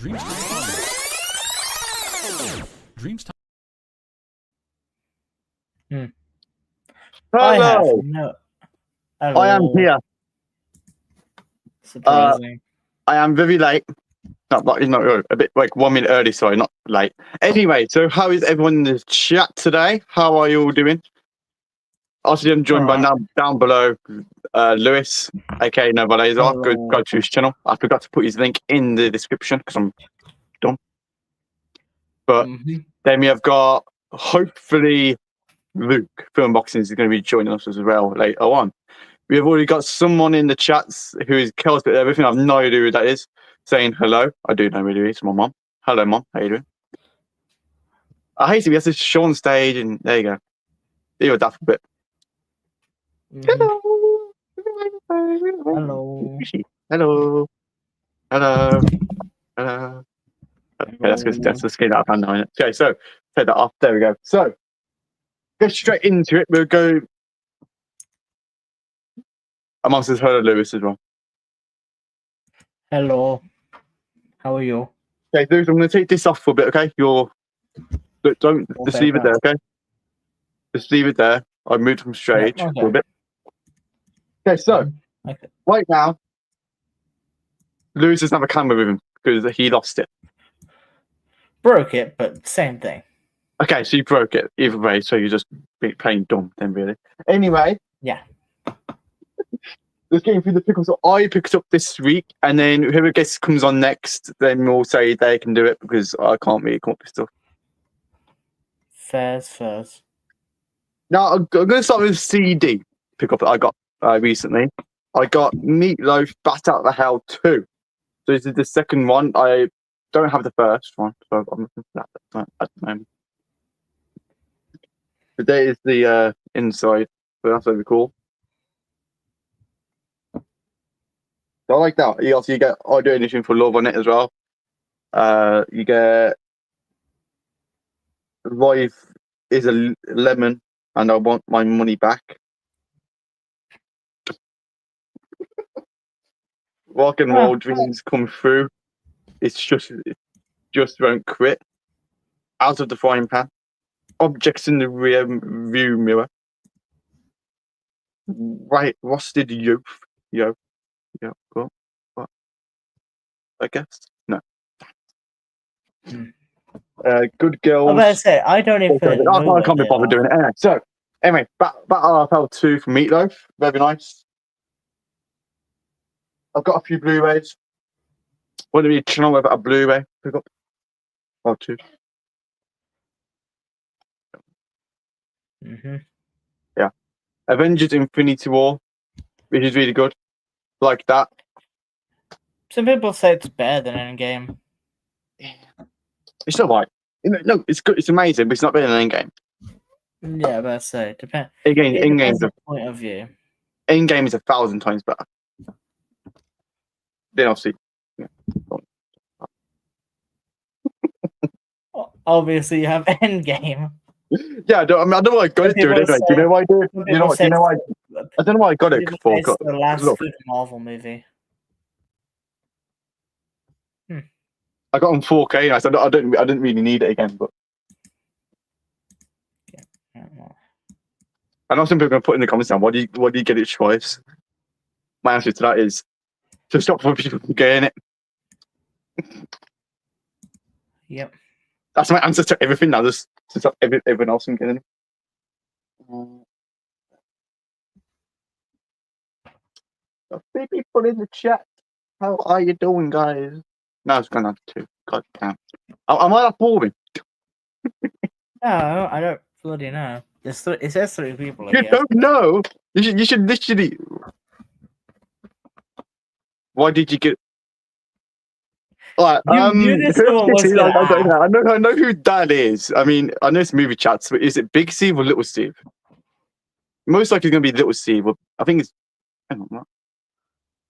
Dreams Time. Dreams Time. I have Hello, no. I am Hello. here. Surprising. I am very late. Not a bit like 1 minute early. Sorry, not late. Anyway, so how is everyone in the chat today? How are you all doing? Also, I'm joined by now down below, Lewis, aka Nobody as well. Go Hello. to his channel. I forgot to put his link in the description because I'm dumb. But then we have got hopefully Luke Film Boxing is going to be joining us as well later on. We have already got someone in the chats who is Kel's bit everything. I have no idea who that is. Saying hello. I do know who it is. My mom. Hello, mom. How you doing? I hate it. We have to show on stage, and there you go. You were that for a bit. Hello. Hello. Hello. Hello. Hello. Okay, that's good. Let's get that up hand on it. Okay, so take that off. There we go. So go straight into it. We'll go. Amongst us, hello, Lewis as well. Hello. How are you? Okay, dude, I'm going to take this off for a bit. Okay, don't just leave it there. Okay, just leave it there. I moved from stage for a bit. Okay, so right now, Lewis doesn't have a camera with him because he lost it. Broke it, but same thing. Okay, so you broke it either way, so you're just playing dumb then, really. Anyway. Yeah. Let's get through the pickles that I picked up this week, and then whoever guest comes on next, then we'll say they can do it because I can't really come up with stuff. Fairs. Now, I'm going to start with a CD pickup that I got recently. I got Meatloaf Bat Out of Hell 2. So this is the second one. I don't have the first one, so I'm looking for that at the moment. Today is the inside, so that's really cool. So I like that. You also get I Do Anything for Love on it as well. You get Life is a Lemon and I Want My Money Back. Rock and Roll Dreams Come Through. It just won't quit. Out of the Frying Pan. Objects in the Rear View Mirror. Right, Rusted Youth. What? I guess no. Good Girls. I'm about to say I don't even. I can't be bothered doing it. Anyway, Battle of 2 from Meatloaf. Very nice. I've got a few Blu-rays. Whether you channel about a Blu-ray pick up or 2. Yeah. Avengers Infinity War, which is really good. Like that. Some people say it's better than Endgame. It's alright. No, it's good. It's amazing, but it's not better than Endgame. Yeah, but I say depends. Endgame's a point of view. Endgame is 1,000 times better. Then obviously, yeah. Obviously, you have Endgame. Yeah, I don't know why I got it. Do it anyway. Do you know why I do it? You know why? I don't know why I got it for. It's the last good Marvel movie. I got on 4K. So I didn't really need it again, but. I know some people are going to put in the comments now. Why do you get it twice? My answer to that is to stop people from getting it. Yep. That's my answer to everything now. Just to stop everyone else from getting it. So people in the chat, how are you doing, guys? No, it's going on 2. God damn. Am I that boring? No, I don't bloody know. It says 3 people. You don't know? You should literally. Why did you get? Alright, I know who that is. I mean, I know it's movie chats, but is it Big Steve or Little Steve? Most likely it's going to be Little Steve. I think it's. I don't know.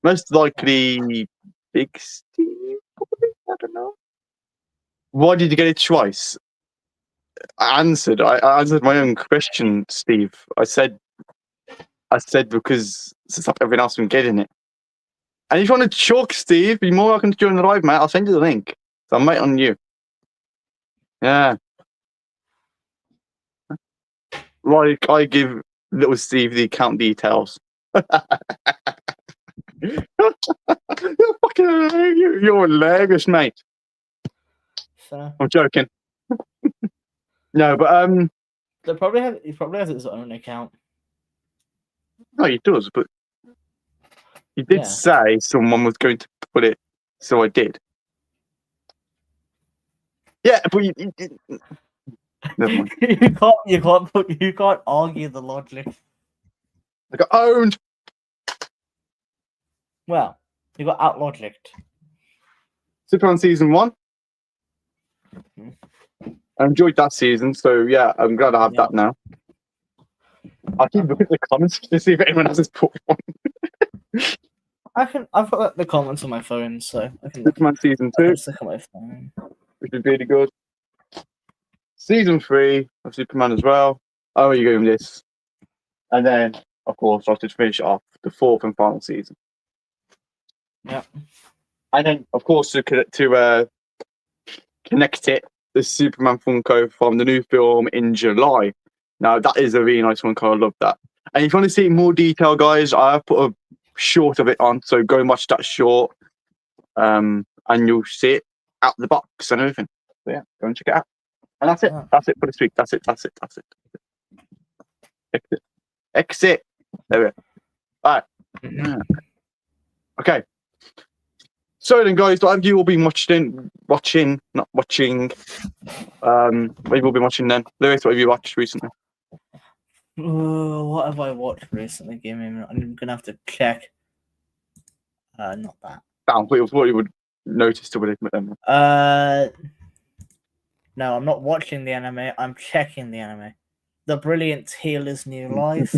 Most likely Big Steve. I don't know. Why did you get it twice? I answered my own question, Steve. I said because to stop everyone else from getting it. And if you want to chalk Steve, you're more welcome to join the live, mate. I'll send you the link. So I'm waiting on you. Yeah. Like I give little Steve the account details. You're fucking hilarious. You're hilarious, mate. So I'm joking. No, but he probably has his own account. no, he does. But he did say someone was going to put it, so I did. Yeah, but never mind. you can't argue the logic. I got owned. Well, you got out logicked. Superman season 1. I enjoyed that season, so yeah, I'm glad I have that now. I keep looking at the comments to see if anyone else has put one. I've got the comments on my phone, so I can Superman season 2, look at my phone. which is really good. Season 3 of Superman as well. Oh, you're going with this. And then, of course, I should finish off the 4th and final season. Yeah. And then, of course, to connect it, the Superman Funko from the new film in July. Now, that is a really nice Funko. I love that. And if you want to see more detail, guys, I have put a short of it on. So go and watch that short. And you'll see it out the box and everything. So, yeah, go and check it out. And that's it. That's it for this week. That's it. Exit. There we go. All right. Okay. So then, guys, what have you all been watching? Not watching. What have you all been watching then? Lewis, what have you watched recently? What have I watched recently? Give me a minute. I'm gonna have to check. Not that. Damn, what you would notice to with them. No, I'm not watching the anime. I'm checking the anime. The Brilliant Healer's New Life.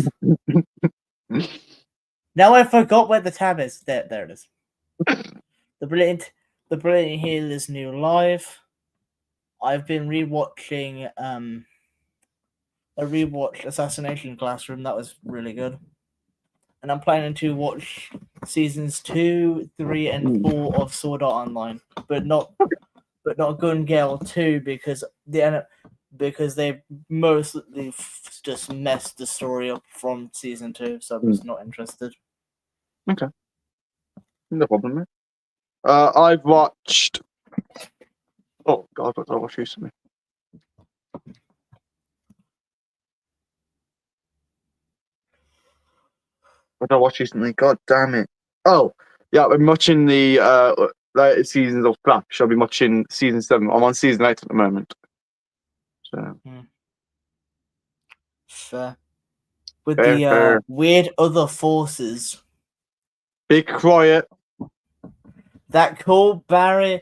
Now I forgot where the tab is. There it is. The Brilliant Healer's New Life. I've been rewatching. I rewatched Assassination Classroom. That was really good. And I'm planning to watch seasons 2, 3, and 4 of Sword Art Online, but not Gun Gale 2 because they mostly just messed the story up from season 2, so I'm just not interested. Okay, no problem, mate. I've watched. Oh God, what did I watch recently? What did I watch recently? God damn it! Oh yeah, I'm watching the latest seasons of Flash. I'll be watching season 7. I'm on season 8 at the moment. So. Fair. With the weird other forces. Be quiet. That cool Barry.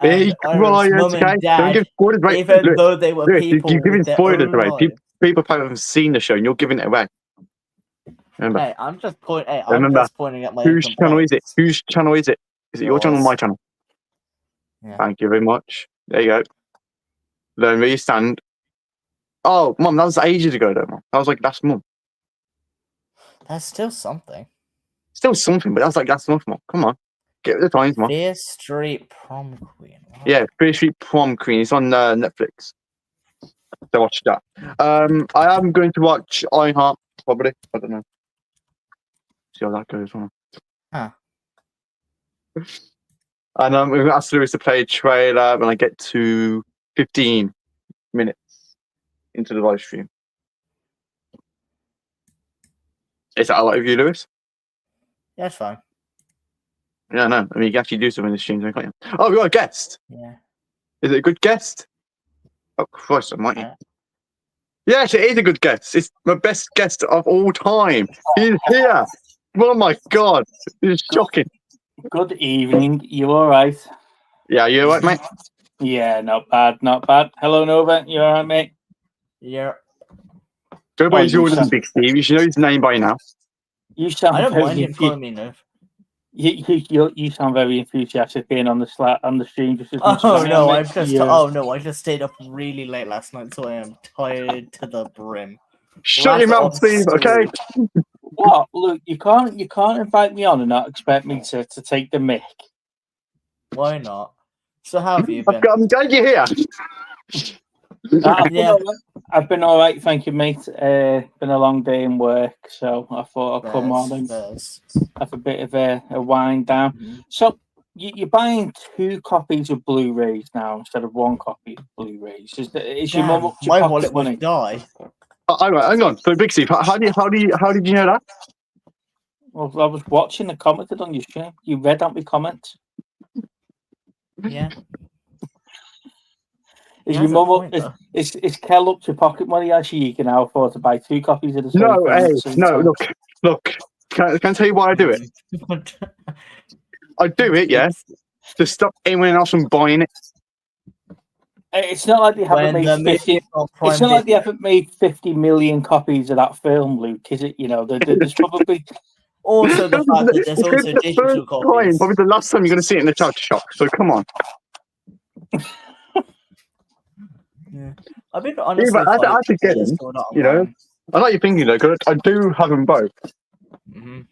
Be quiet, okay? Don't give spoilers, right? Even though they were people, you're giving spoilers, right? People probably haven't seen the show, and you're giving it away. Remember? Hey, I'm just pointing at my. Whose channel is it? Whose channel is it? Is it your channel or my channel? Yeah. Thank you very much. There you go. Learn where you stand. Oh, Mum, that was ages ago, though, Mum. That was like last month. That's still something. Still something, but that's like last month, Mum. Come on. Get with the times, Mum. Fear Street Prom Queen. Wow. Yeah, Fear Street Prom Queen. It's on Netflix. So watch that. I am going to watch Ironheart, probably. I don't know. See how that goes. Huh. And I'm going to ask Lewis to play a trailer when I get to 15 minutes into the live stream. Is that all right with you, Lewis? Yeah, it's fine. Yeah, no. I mean, you can actually do something in the stream, can't you? Oh, we got a guest. Yeah. Is it a good guest? Oh, Christ almighty. Yes, it is a good guest. It's my best guest of all time. He's here. Oh, my God. It's shocking. Good evening. You all right? Yeah, you all right, mate? Yeah, not bad, not bad. Hello, Nova. You all right, mate? Yeah. Everybody's older than Big Steve. You should know his name by now. You sound I don't mind him calling me Nova. You sound very enthusiastic being on the stream. Just as much Oh as no, I I just stayed up really late last night, so I am tired to the brim. Shut your mouth, Steve. Okay. What? Look, you can't invite me on and not expect me to take the mick. Why not? So how have you been? I'm glad you're here. I've been all right, thank you, mate. Been a long day in work, so I thought I'd come on and have a bit of a wind down. Mhm. So you're buying 2 copies of Blu-rays now instead of 1 copy of Blu-rays. Is your mum Damn, up to your my pocket wallet money? would die. Hang on. So, Big Steve, how did you know that? Well, I was watching and commented on your stream. You read out my comments. Yeah. Is He your has a mum point, up? Is Kel up to pocket money? Actually, you can now afford to buy 2 copies of the same No, film at hey, the same no. time. Look. Can I tell you why I do it? I do it, yeah, to stop anyone else from buying it. It's not like they haven't made 50. It's not like they haven't made 50 million copies of that film, Luke. Is it? You know, there's probably Also, the fact that there's It's also the digital first time, copies. probably the last time you're going to see it in the character shop. So come on. Yeah. I've been honestly. Yeah, but I have to get them. You know, I like your thinking though, because I do have them both. Mhm.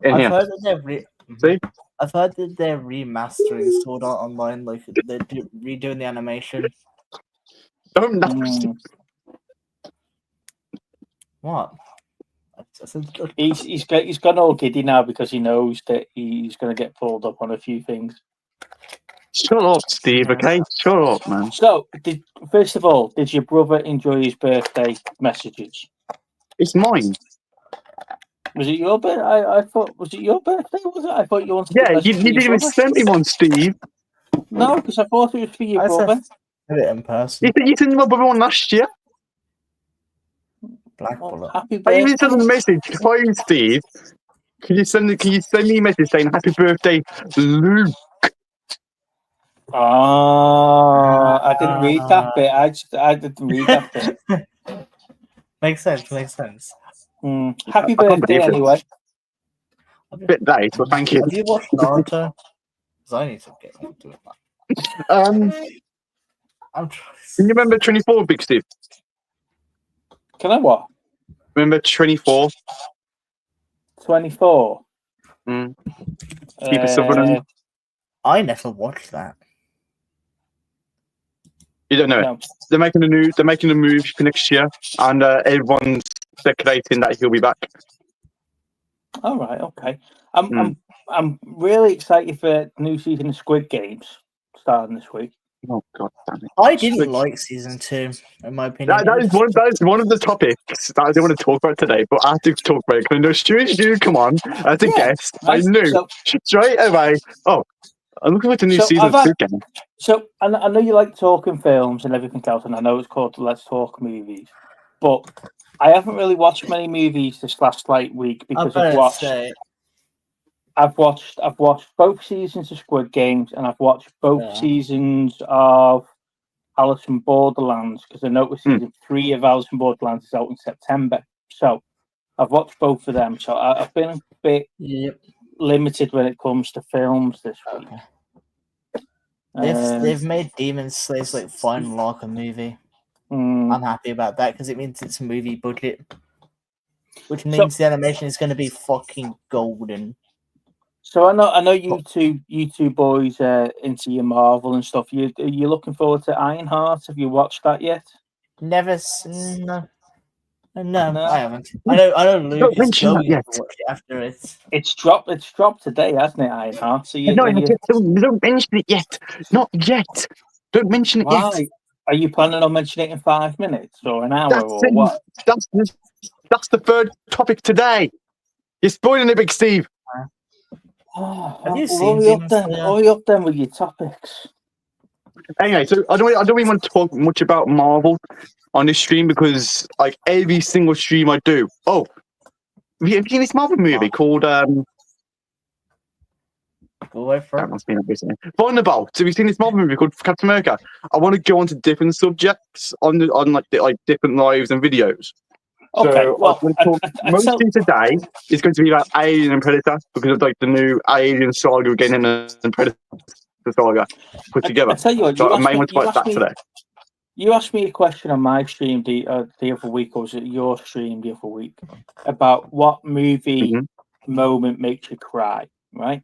In I've here. heard that See? I've heard that they're remastering Sword Art Online, like they're redoing the animation. Don't know. What? he's gone all giddy now because he knows that he's going to get pulled up on a few things. Shut up, Steve. Okay, shut up, man. So, first of all, did your brother enjoy his birthday messages? It's mine. Was it your birthday? I thought, was it your birthday? Was it? I thought you wanted. Yeah, you didn't even send me one, Steve. No, because I thought it was for your brother. Did it in person. You sent my brother one last year. Black Bullet. Happy I birthday. even sent him a message. Hi, Steve. Can you send me a message saying happy birthday, Luke? Oh, I didn't read that bit. I didn't read that bit. Makes sense. Happy birthday, anyway. A bit late, but thank you. Have you watched Naruto? Because I need to get into it. I'm trying. Can you remember 24, Big Steve? Can I what? Remember 24? 24. Kiefer Sutherland. I never watched that. You don't know it. They're making a move for next year, and everyone's speculating that he'll be back. All right, okay. I'm really excited for the new season of Squid Games starting this week. Oh God, damn it! I didn't like season 2, in my opinion. That is one of the topics that I didn't want to talk about today, but I have to talk about it. I know Stu, come on, as a guest, I knew straight away. Oh, I'm looking at the new season of Squid Game. So I know you like talking films and everything else, and I know it's called Let's Talk Movies, but I haven't really watched many movies this last week because I've watched both seasons of Squid Games and I've watched both seasons of Alice in Borderlands because I noticed season 3 of Alice in Borderlands is out in September. So I've watched both of them. So I've been a bit limited when it comes to films this week. They've made Demon Slayer's fine like a movie. I'm happy about that because it means it's a movie budget, which means the animation is going to be fucking golden. So I know you two boys into your Marvel and stuff. Are you looking forward to Ironheart? Have you watched that yet? Never. No, I haven't. I know Luke is going to watch it after it. It's dropped today, hasn't it, Ironheart? So don't mention it yet. Not yet. Don't mention it yet. Are you planning on mentioning it in 5 minutes or an hour or what? That's the third topic today. You're spoiling it, Big Steve. Have you seen Demon Slayer? Hurry up then with your topics. Anyway, so I don't really want to talk much about Marvel on this stream because every single stream I do. Oh, have you seen this Marvel movie called Thunderbolt? Have you seen this Marvel movie called Captain America? I want to go on to different subjects on different lives and videos. Okay, so mostly today is going to be about Alien and Predator because of the new Alien saga again and Predator saga put together. I tell you what, so I may want to watch that today. You asked me a question on my stream the other week, or was it your stream the other week, about what movie moment makes you cry, right?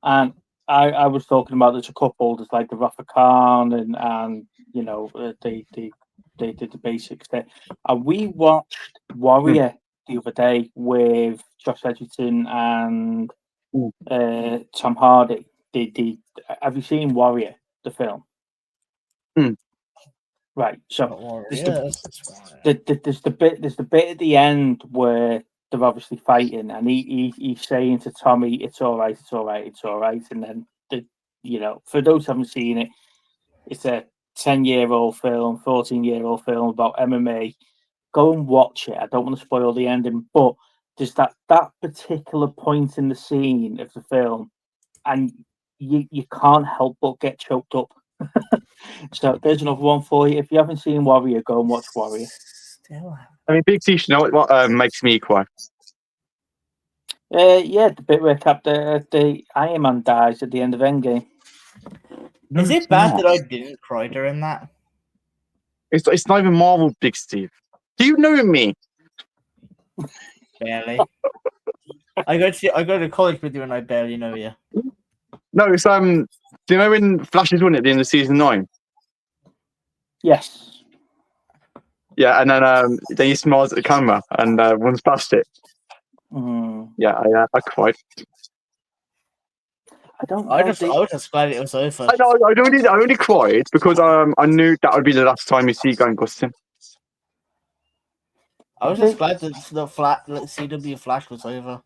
And I was talking about there's a couple. There's like the Rafa Khan and you know they did the basics there. We watched Warrior the other day with Josh Edgerton and Tom Hardy. Have you seen Warrior, the film? Right. So there's the bit at the end where they're obviously fighting, and he's saying to Tommy, "It's all right, it's all right, it's all right." And then for those who haven't seen it, it's a 10-year-old film, 14-year-old film about MMA. Go and watch it. I don't want to spoil the ending, but there's that particular point in the scene of the film, and you can't help but get choked up. So there's another one for you. If you haven't seen Warrior, go and watch Warrior. I mean, Big T, you know what makes me cry? Yeah, the bit where the Iron Man dies at the end of Endgame. Is it bad that I didn't cry during that? It's not even Marvel, Big Steve. Do you know me? Barely. I go to college with you and I barely know you. No, it's do you know when Flash is winning at the end of season 9? Yes. Yeah, and then he smiles at the camera and runs past it. Yeah, I cried. I was just glad it was over. I know. I only cried because I knew that would be the last time you see Grant Gustin. I was just glad that the CW Flash was over.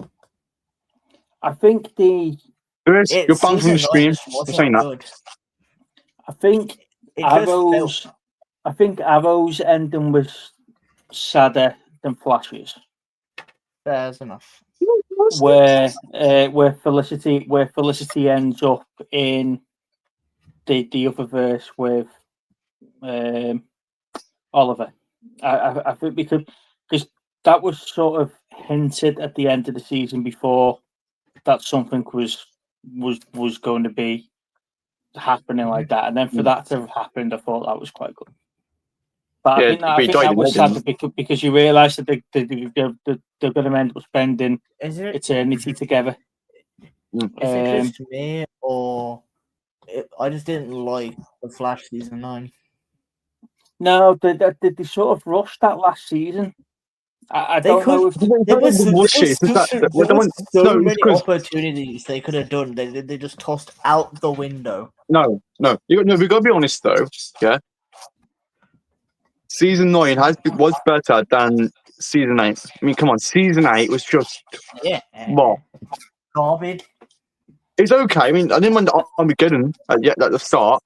I think you're banned from the stream. I'm saying that. I think Arrow's ending was sadder than Flash's. Fair's enough. Where Felicity ends up in the other verse with Oliver. I think because that was sort of hinted at the end of the season before that something was going to be happening like that, and then for that to have happened, I thought that was quite good. But I think that was sad because you realise that they're going to end up spending eternity together. Is it just me, or I just didn't like the Flash season 9? No, they sort of rushed that last season. I don't know. There was so many opportunities they could have done. They just tossed out the window. No. We got to be honest though. Yeah. Season 9 was better than season 8. I mean, come on, season 8 was just garbage. It's okay. I mean, I didn't mind Armageddon at the start.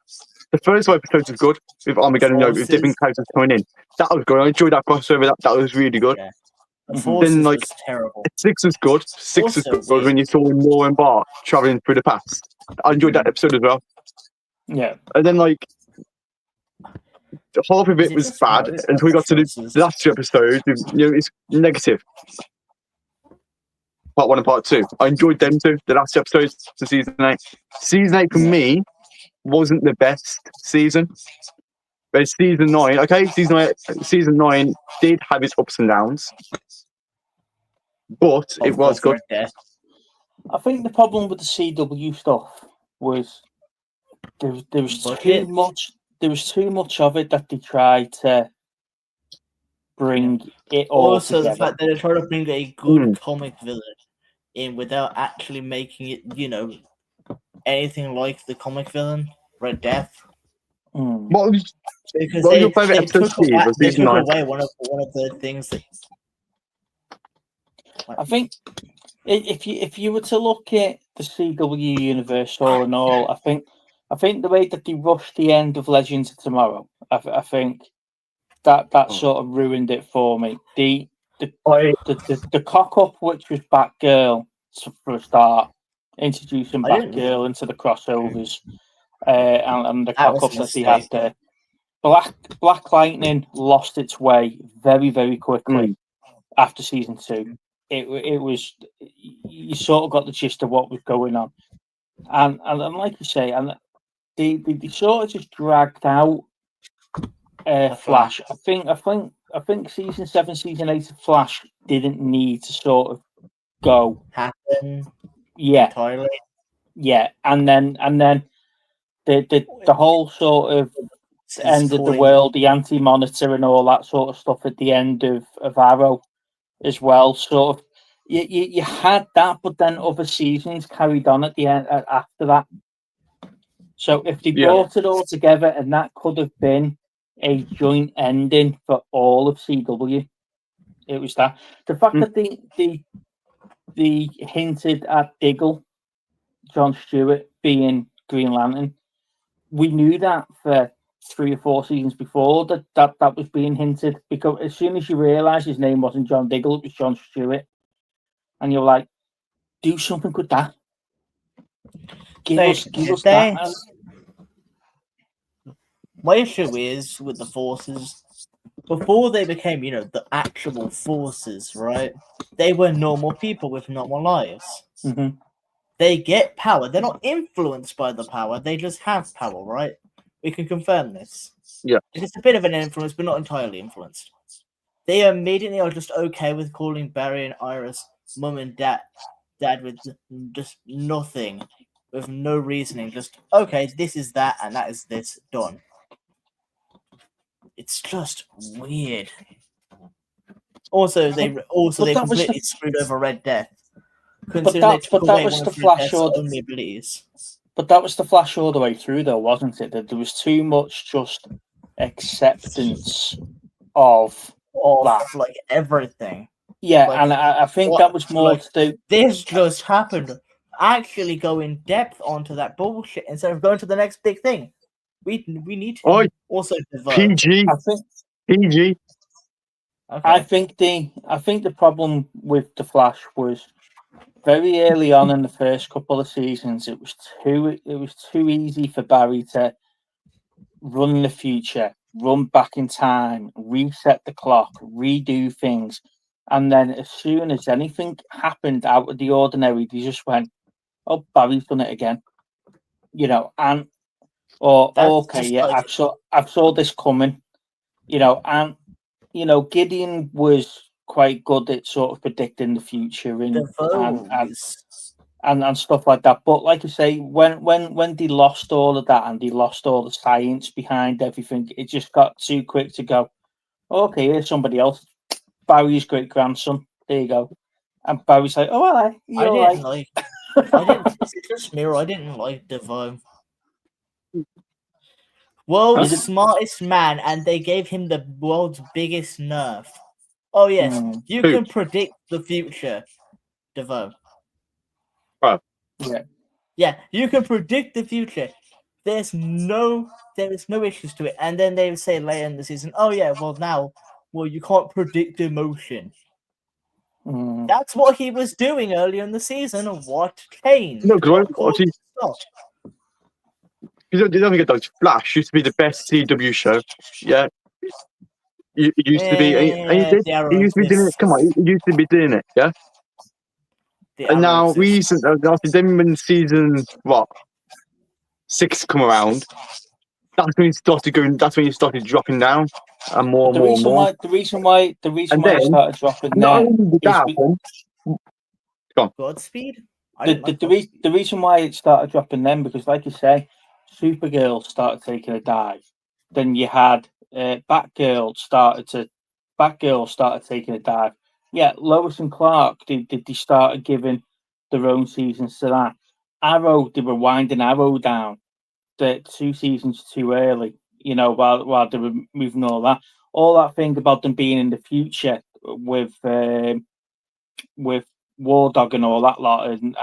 The first 5 episodes was good with Armageddon, with different characters coming in. That was good. I enjoyed that crossover. That was really good. Yeah. Then was terrible. 6 was good. 6 was good when you saw Noah and Bart traveling through the past. I enjoyed that episode as well. Yeah. And then half of it was bad until we got to the last 2 episodes. It's negative. Part 1 and Part 2. I enjoyed them too. The last episodes to season 8. Season 8 for me wasn't the best season. But season 9, okay, season 9 did have its ups and downs, but it was good. I think the problem with the CW stuff was there was too much. There was too much of it that they tried to bring it all also together. The fact that they're trying to bring a good comic villain in without actually making it, anything like the comic villain, Red Death. What was because your favourite episode? They took away one of the things that I think if you were to look at the CW universe all in all, I think the way that they rushed the end of Legends of Tomorrow, I think that sort of ruined it for me. The cock up, which was Batgirl for a start, introducing Batgirl into the crossovers, and the cock ups that they had there. Black Lightning lost its way very, very quickly after season 2. It was, you sort of got the gist of what was going on, and like you say, and they sort of just dragged out Flash. I think season 7, season 8 of Flash didn't need to sort of go happen. Yeah. Entirely. Yeah, and then the whole sort of end of the world, the anti-monitor and all that sort of stuff at the end of Arrow as well. Sort of, you had that, but then other seasons carried on at the end after that. So if they brought it all together, and that could have been a joint ending for all of CW, it was that. The fact that they hinted at Diggle, John Stewart being Green Lantern, we knew that for 3 or 4 seasons before that was being hinted, because as soon as you realise his name wasn't John Diggle, it was John Stewart, and you're like, do something with that. Give us that. My issue is with the Forces, before they became, the actual Forces, right? They were normal people with normal lives. Mm-hmm. They get power. They're not influenced by the power. They just have power, right? We can confirm this. Yeah. It's a bit of an influence, but not entirely influenced. They immediately are just okay with calling Barry and Iris mum and dad with just nothing, with no reasoning. Just, okay, this is that, and that is this, done. It's just weird. Also, they completely screwed over Red Death. But that was the Flash only abilities. But that was the Flash all the way through, though, wasn't it? That there was too much just acceptance of that, like everything. Yeah, like, and I think that was more to do. This just happened. Actually, go in depth onto that bullshit instead of going to the next big thing. We need to also devote. PG. PG. Okay. I think the problem with the Flash was very early on in the first couple of seasons. It was too easy for Barry to run the future, run back in time, reset the clock, redo things, and then as soon as anything happened out of the ordinary, they just went, "Oh, Barry's done it again," and I saw this coming, and Gideon was quite good at sort of predicting the future and stuff like that. But like I say, when they lost all of that and they lost all the science behind everything, it just got too quick to go, okay, here's somebody else. Barry's great grandson. There you go. And Barry's like, oh, I didn't like Devoe. World's smartest man, and they gave him the world's biggest nerf. Oh yes, you can predict the future, Devoe. Oh. Yeah, you can predict the future. There is no issues to it. And then they would say later in the season, oh yeah, you can't predict emotion. That's what he was doing earlier in the season. What changed? No, because you don't get those. Flash used to be the best CW show. Yeah. It used to be. He used to be doing it. Come on, he used to be doing it. Yeah. And now after them in season 6 come around, that's when he started going. That's when he started dropping down, and more. The reason why he started dropping down. Godspeed. The reason why it started dropping then, because like you say, Supergirl started taking a dive. Then you had Batgirl started taking a dive. Yeah, Lois and Clark, they started giving their own seasons to that. Arrow, they were winding Arrow down. The 2 seasons too early, while they were moving all that. All that thing about them being in the future with War Dog and all that lot, and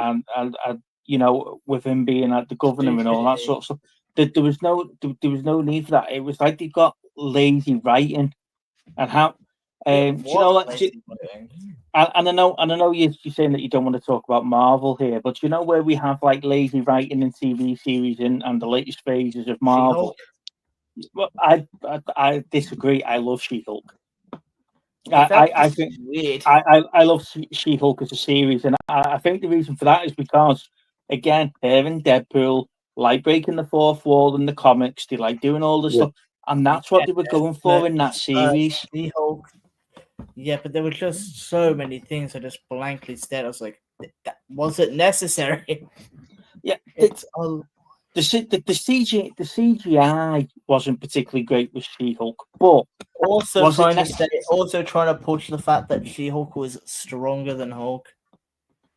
with him being at the governor and all that sort of stuff. There was no need for that. It was like they got lazy writing, and how. And I know you're saying that you don't want to talk about Marvel here, but where we have like lazy writing in TV series and the latest phases of Marvel. Well, I disagree. I love She-Hulk. I think weird. I love She-Hulk as a series, and I think the reason for that is because, again, her and Deadpool like breaking the fourth wall in the comics. They like doing all this stuff, and that's what they were going for in that series. She-Hulk. Yeah, but there were just so many things I just blankly stared. I was like, was it necessary? Yeah, It's the CGI wasn't particularly great with She-Hulk, but also trying to push the fact that She-Hulk was stronger than Hulk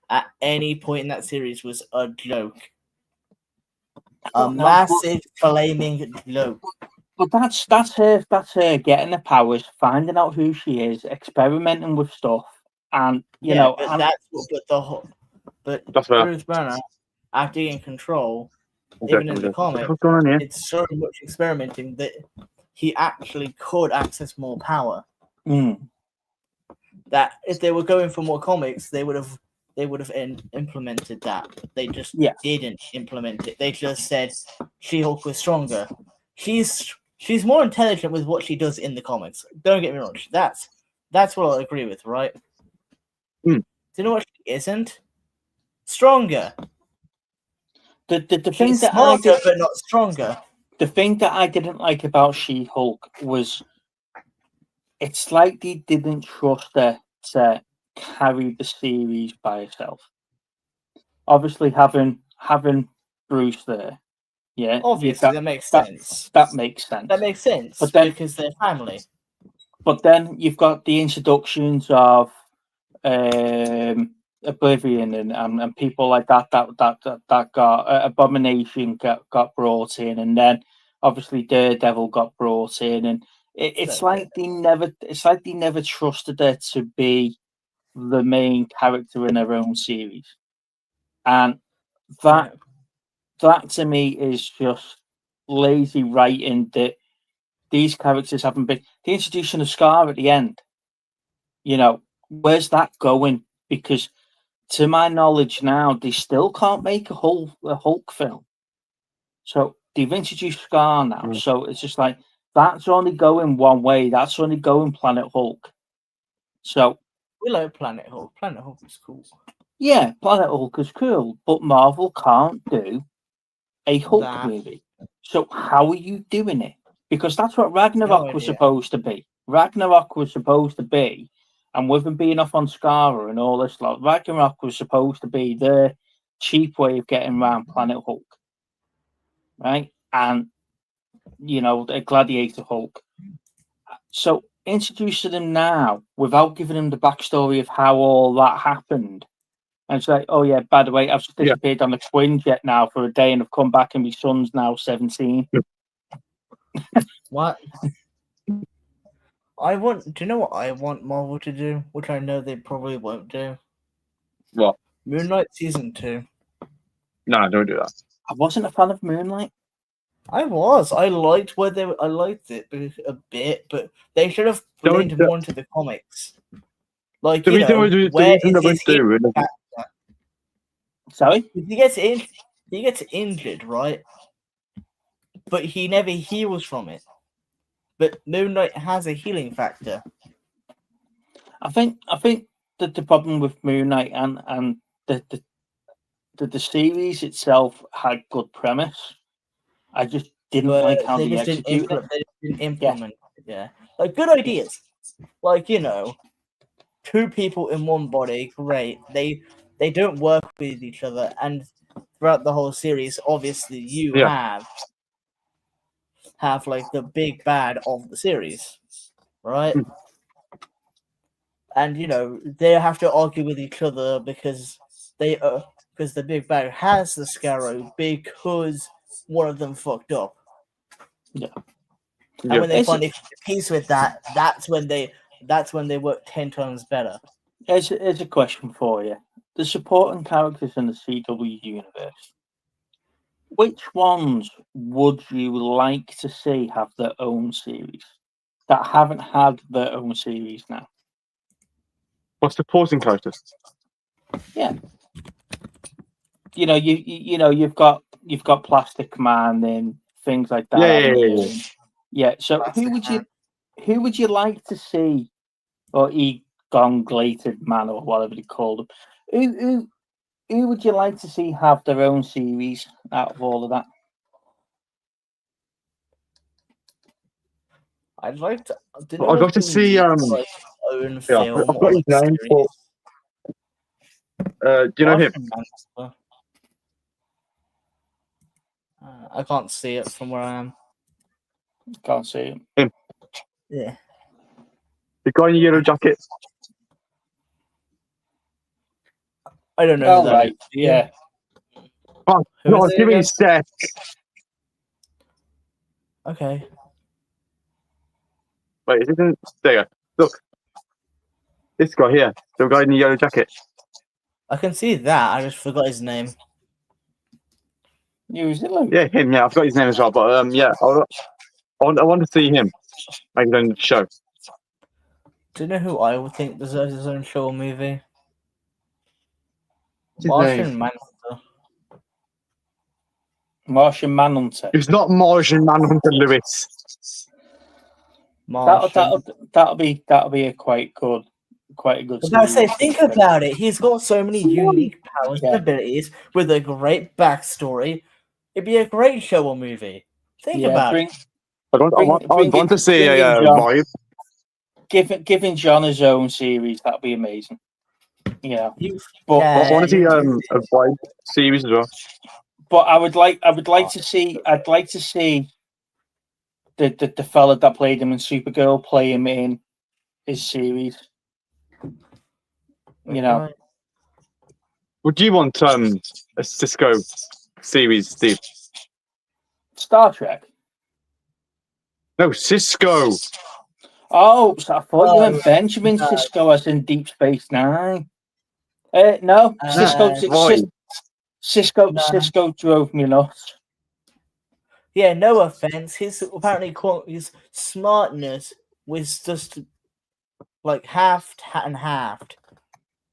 at any point in that series was a joke. A massive flaming joke. But that's her getting the powers, finding out who she is, experimenting with stuff, and but That's fair. Bruce Banner acting in control, Exactly. even in the comic, What's going on here? it's so much experimenting that he actually could access more power. That if they were going for more comics, they would have implemented that. But they just didn't implement it. They just said She-Hulk was stronger. She's more intelligent with what she does in the comics. Don't get me wrong. That's what I'll agree with, right? Do you know what she isn't? Stronger. The thing She's that smarter, but not stronger. The thing that I didn't like about She-Hulk was it's like they didn't trust her to carry the series by herself. Obviously, having Bruce there, yeah, obviously that makes sense. That makes sense. That makes sense. But then, because they're family. But then you've got the introductions of Oblivion and people like that got Abomination got brought in, and then obviously Daredevil got brought in, and it's like they never trusted her to be the main character in her own series, and that to me is just lazy writing. That these characters haven't been the introduction of Scar at the end. Where's that going? Because to my knowledge now, they still can't make a Hulk film. So they've introduced Scar now. So it's just like, that's only going one way. That's only going Planet Hulk. So we like Planet Hulk. Planet Hulk is cool. Yeah, Planet Hulk is cool. But Marvel can't do a Hulk movie. So how are you doing it? Because that's what Ragnarok was supposed to be. Ragnarok was supposed to be, and with them being off on Skara and all this lot, Ragnarok was supposed to be the cheap way of getting around Planet Hulk. Right? And, a Gladiator Hulk. So introducing them now without giving them the backstory of how all that happened. And it's like, oh yeah, by the way, I've just disappeared on the twin jet now for a day and I've come back and my son's now 17. What? Do you know what I want Marvel to do? Which I know they probably won't do. What? Moon Knight season 2. No, don't do that. I wasn't a fan of Moonlight. I was. I liked it a bit, but they should have leaned more into the comics. Like, Sorry? He gets injured, right? But he never heals from it. But Moon Knight has a healing factor. I think that the problem with Moon Knight and the series itself had good premise. I just didn't like how they executed it. They didn't implement it. Yeah, like good ideas. Like, 2 people in one body, great. They don't work with each other, and throughout the whole series, obviously you have like the big bad of the series, right? And they have to argue with each other because the big bad has the Scarrow because one of them fucked up. Yeah. And when they finally come to peace with that, that's when they work 10 times better. Here's a question for you. The supporting characters in the CW universe, which ones would you like to see have their own series that haven't had their own series now? What's supporting characters? Yeah. You've got Plastic Man and things like that. Yeah. So who would you like to see, or Elongated Man or whatever they call them? Who would you like to see have their own series out of all of that? I'd like to. I'd like to see own film. I've got his name. Do you know him? I can't see it from where I am. Can't see him. Yeah. The guy in the yellow jacket. I don't know. All who that right. is. Yeah. Oh, Who no, is it give me a again? sec. Okay. Wait, is it in... There you go. Look. This guy here. The guy in the yellow jacket. I can see that. I just forgot his name. Use it, Luke. Yeah, him. Yeah, I forgot his name as well. But yeah, I want to see him. Make his own show. Do you know who I would think deserves his own show or movie? What's his Martian name? Manhunter. Martian Manhunter. It's not Martian Manhunter Lewis. Martian. That'll be a quite a good. I was about to say, series. think about it. He's got so many unique powers Yeah. and abilities with a great backstory. It'd be a great show or movie. Think about it. I want to see a vibe. Giving John his own series, that'd be amazing. But I want to see a vibe series as well. But I'd like to see the fella that played him in Supergirl play him in his series. Right. Would you want a Cisco series, Steve? Star Trek. No, Cisco. Oh, so I thought you meant Benjamin Sisko as in Deep Space Nine. No, Cisco drove me nuts. Yeah, no offense. His smartness was just like halved and halved.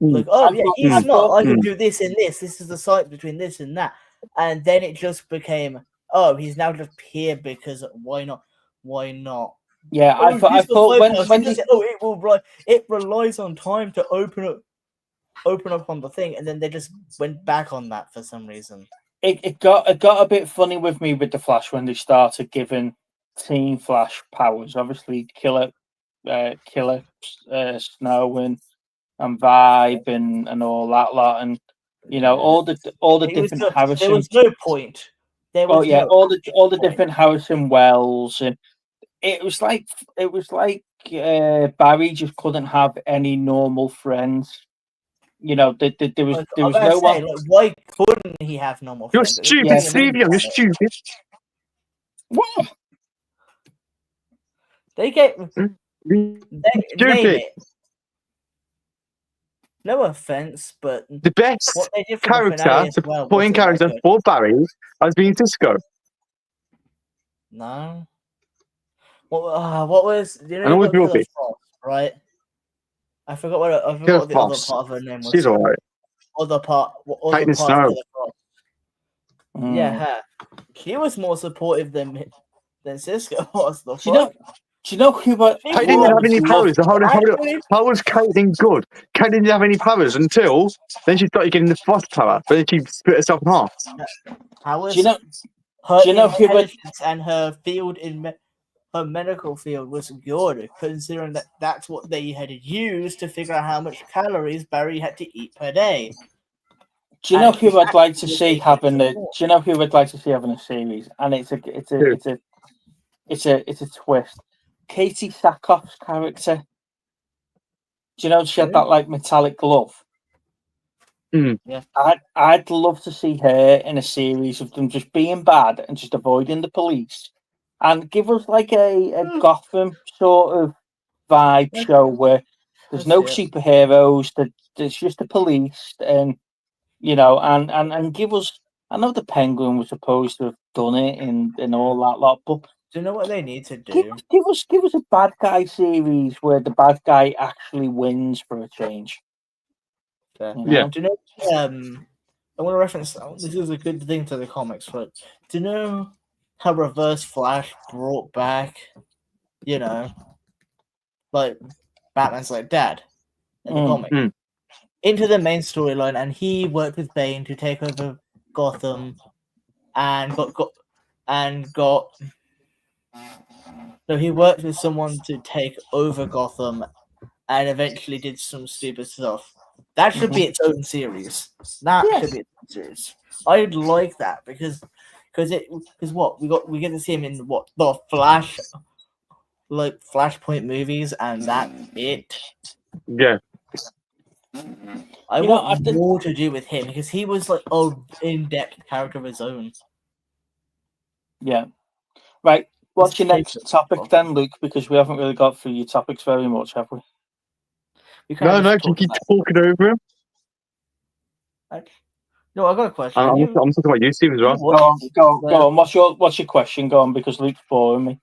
Like, oh yeah, he's not. I can do this and this. This is the site between this and that. And then it just became, oh, he's now just here because why not? Why not? Yeah, I thought when it relies on time to open up on the thing, and then they just went back on that for some reason. It got a bit funny with me with the Flash when they started giving Team Flash powers. Obviously, Killer Snow and Vibe and all that lot, and all the different Harrison. There was no point. All the different Harrison Wells, and it was like Barry just couldn't have any normal friends. There was no one. Why couldn't he have normal friends? You're stupid, Steve. You're stupid. What? They get Stupid. name it. No offense, but The best character, supporting character for Barry has been Cisco. No. What was? Right. I forgot what the other part of her name was. She's alright. Other part. Titan Snow. Yeah, her. She was more supportive than Cisco was. Do you know who? Kate didn't have any powers. How was Kate good? Kate didn't have any powers until then. She started getting the frost power, but then she split herself in half. How was? Do you know who? And her field in her medical field was good, considering that that's what they had used to figure out how much calories Barry had to eat per day. Do you know who I'd like to see having a? Do you know who I'd like to see having a series? And it's a twist. Katie Sackhoff's character. Do you know she had that like metallic glove? Yeah. I'd love to see her in a series of them just being bad and just avoiding the police, and give us like a Gotham sort of vibe show where there's no superheroes, there's just the police, and and give us. I know the Penguin was supposed to have done it and all that lot, but do you know what they need to do? Give us a bad guy series where the bad guy actually wins for a change. Yeah. Do you know? I want to reference. This is a good thing to the comics, but do you know how Reverse Flash brought back, like Batman's like dad in the comic into the main storyline, and he worked with Bane to take over Gotham, and got. So he worked with someone to take over Gotham, and eventually did some stupid stuff. That should be its own series. Should be its own series. I'd like that because because what we get to see him in what the Flash, like Flashpoint movies, and that's it. Yeah. I You know, want more to do with him because he was like an in-depth character of his own. Yeah. Right. What's your next topic then, Luke? Because we haven't really got through your topics very much, have we? No, you keep talking over him. No, I got a question. I'm talking about you, Steve, as well. Go on. What's your question? Go on, because Luke's boring me.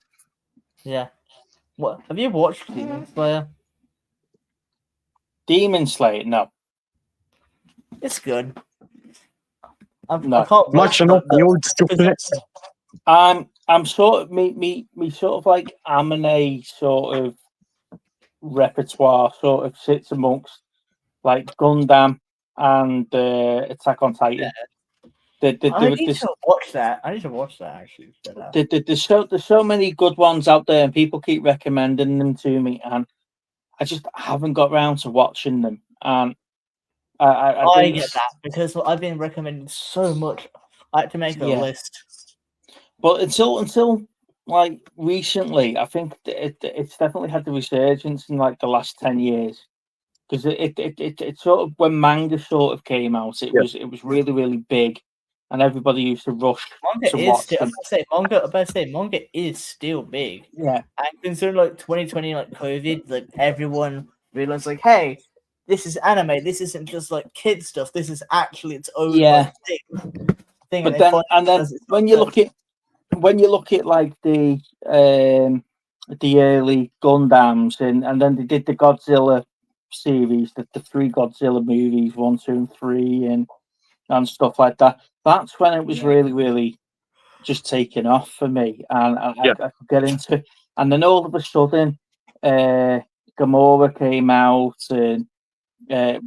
Yeah. What have you watched Demon Slayer? Demon Slayer? No. It's good. No. I can't Much enough. You're discussing it. I'm sort of me sort of like anime sort of repertoire sort of sits amongst like Gundam and Attack on Titan. I need to watch that. I need to watch that actually. There's so many good ones out there, and people keep recommending them to me, and I just haven't got round to watching them. And I get that because I've been recommended so much. I had to make a list. But until like recently, I think it's definitely had the resurgence in like the last 10 years. Because it sort of, when manga sort of came out, it was really, really big, and everybody used to rush to watch them. Manga is still big. Yeah. And considering like 2020, like COVID, like everyone realized like, hey, this is anime. This isn't just like kid stuff. This is actually its own like, thing. But then when you look at like the early Gundams and then they did the Godzilla series, the 3 Godzilla movies, 1, 2, and 3, and stuff like that. That's when it was really, really just taken off for me, and I could get into it. And then all of a sudden, Gamora came out and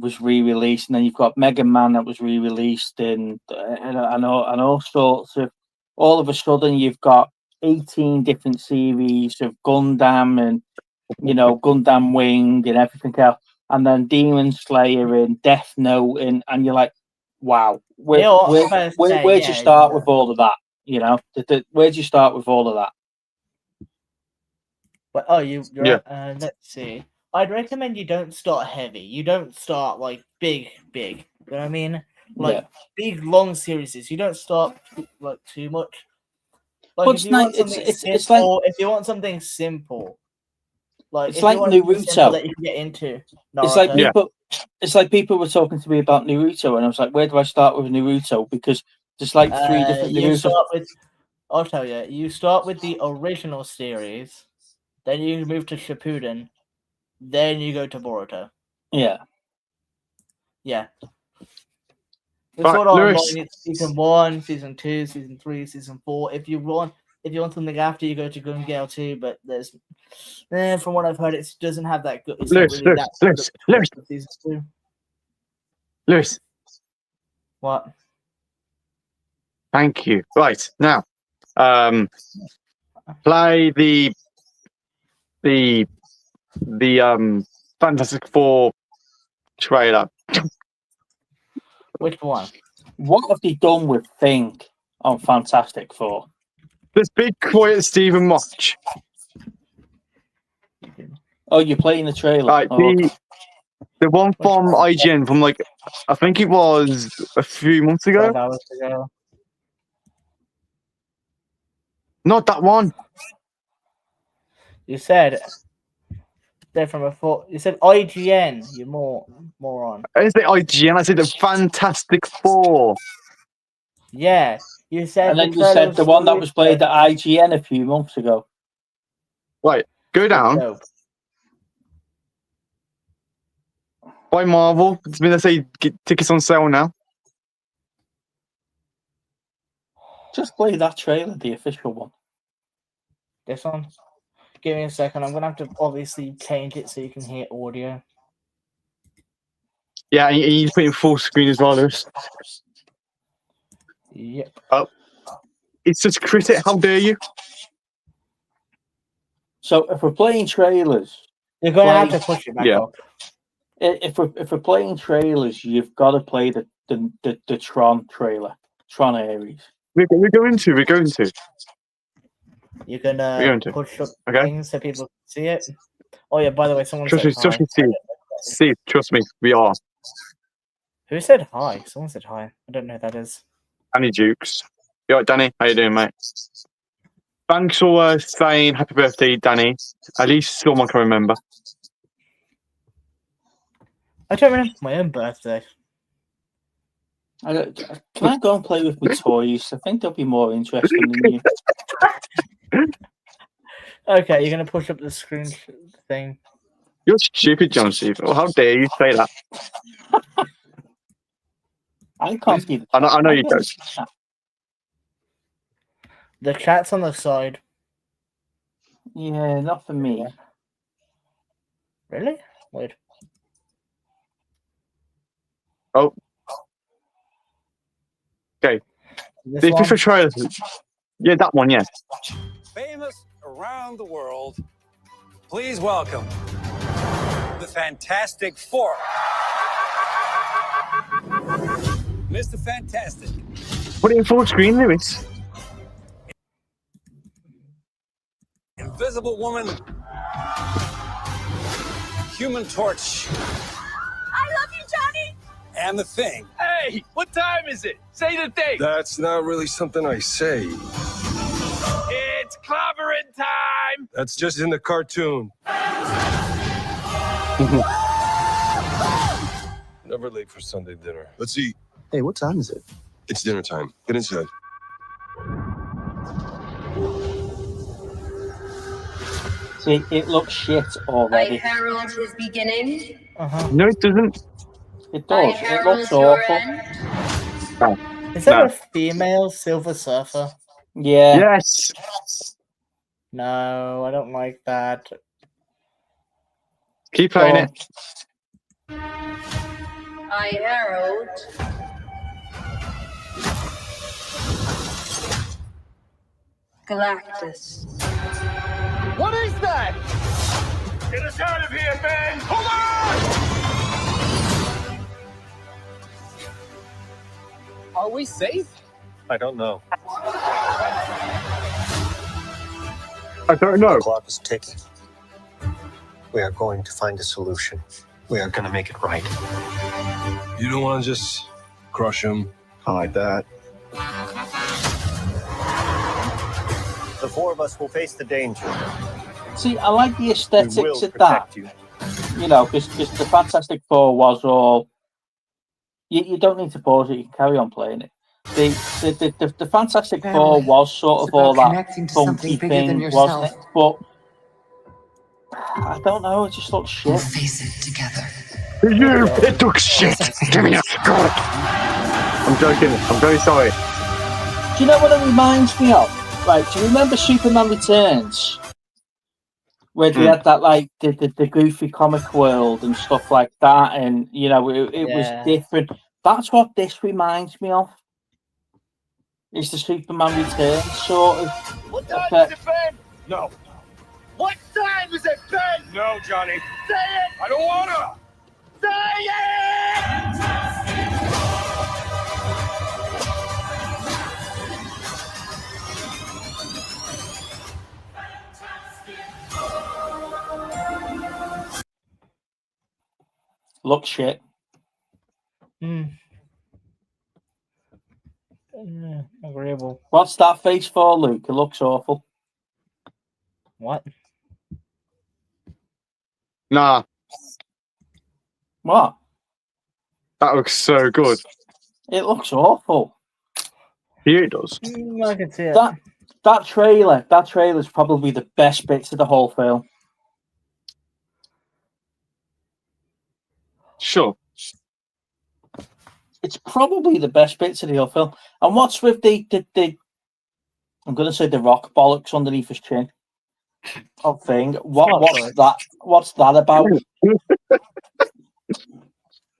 was re-released, and then you've got Mega Man that was re-released, and all sorts of. All of a sudden, you've got 18 different series of Gundam and Gundam Wing and everything else, and then Demon Slayer and Death Note, and you're like, wow, where'd you start with all of that? Where'd you start with all of that? But let's see. I'd recommend you don't start heavy. You don't start like big. You know what I mean? Like big long series. You don't start like too much. Like if you want something simple, like it's like Naruto that you can get into. Naruto. It's like people were talking to me about Naruto, and I was like, where do I start with Naruto? Because there's like 3 different Naruto. I'll tell you. You start with the original series, then you move to Shippuden, then you go to Boruto. Yeah. It's sort of online. It's season 1, season 2, season 3, season 4. If you want something after, you go to Gun Gale 2, but there's from what I've heard, it doesn't have that good. It's Lewis. Lewis. What? Thank you. Right now, play the Fantastic Four trailer. Which one? What have they done with Thing on Fantastic Four? This big quiet Stephen watch. Oh, you're playing the trailer. Right, the one from IGN from like I think it was a few months ago. 12 hours ago. Not that one. You said they're from a four. You said IGN. You moron. I didn't say IGN. I said the Fantastic Four. Yeah, you said. And then you said the one that was played at IGN a few months ago. Right, go down. By Marvel. It's been to say get tickets on sale now. Just play that trailer, the official one. This one. Give me a second. I'm gonna have to obviously change it so you can hear audio. Yeah, and you need to put it in full screen as well, Lewis. Yep. Oh, it's just critic. How dare you? So if we're playing trailers, you're gonna have to push it back up. If we're playing trailers, you've got to play the Tron trailer, Tron Ares. We're going to. You're gonna We're going to. push up Okay. things so people can see it. Oh yeah, by the way, someone Trust said me, hi. trust me, Steve. Steve, trust me, we are. Who said hi? Someone said hi. I don't know who that is. Danny Dukes. You alright, Danny? How you doing, mate? Thanks for saying happy birthday, Danny. At least someone can remember. I don't remember my own birthday. Can I go and play with my toys? I think they'll be more interesting than you. Okay, you're gonna push up the screen thing. You're stupid, John Steve. Oh, how dare you say that? I can't see the I know you don't. The chat's on the side. Yeah, not for me. Really? Weird. Oh. Okay. This The one? official trailer. Yeah, that one, yeah. Famous around the world, please welcome the Fantastic Four. Mr. Fantastic. Put it in full screen, Lewis. Invisible Woman. Human Torch. I love you, Johnny! And the Thing. Hey, what time is it? Say the thing. That's not really something I say. It's clobbering time. That's just in the cartoon. Never late for Sunday dinner. Let's eat. Hey, what time is it? It's dinner time. Get inside. See, it looks shit I already. herald his beginning. No, it doesn't. It I does. It herald looks your awful. end. Is that No. a female Silver Surfer? Yeah. Yes. No, I don't like that. Keep playing Go it. I herald Galactus. What is that? Get us out of here, Ben. Hold on! Are we safe? I don't know. I don't know. The clock is ticking. We are going to find a solution. We are going to make it right. You don't want to just crush him. Hide that. The four of us will face the danger. See, I like the We aesthetics will of that. protect you. You know, because the Fantastic Four was all. You don't need to pause it. You can carry on playing it. The Fantastic Four was sort of all that funky thing, wasn't it? But I don't know. It just looks shit. Face it together. You, it looks shit. Give me a God. I'm joking. I'm very sorry. Do you know what it reminds me of? Right, do you remember Superman Returns? Where they had that, like, the goofy comic world and stuff like that, and, you know, it was different. That's what this reminds me of. It's the Superman Returns sort of. What time is it, Ben? No. What time is it, Ben? No, Johnny. Say it. I don't wanna. Say it. Looks shit. Agreeable. What's that face for, Luke? It looks awful. What? Nah, What? that looks so good. It looks awful. Here it does. I can see it. That trailer is probably the best bits of the whole film. Sure. It's probably the best bits of the whole film. And what's with the I'm going to say the rock bollocks underneath his chin? Thing. What's that? What's that about?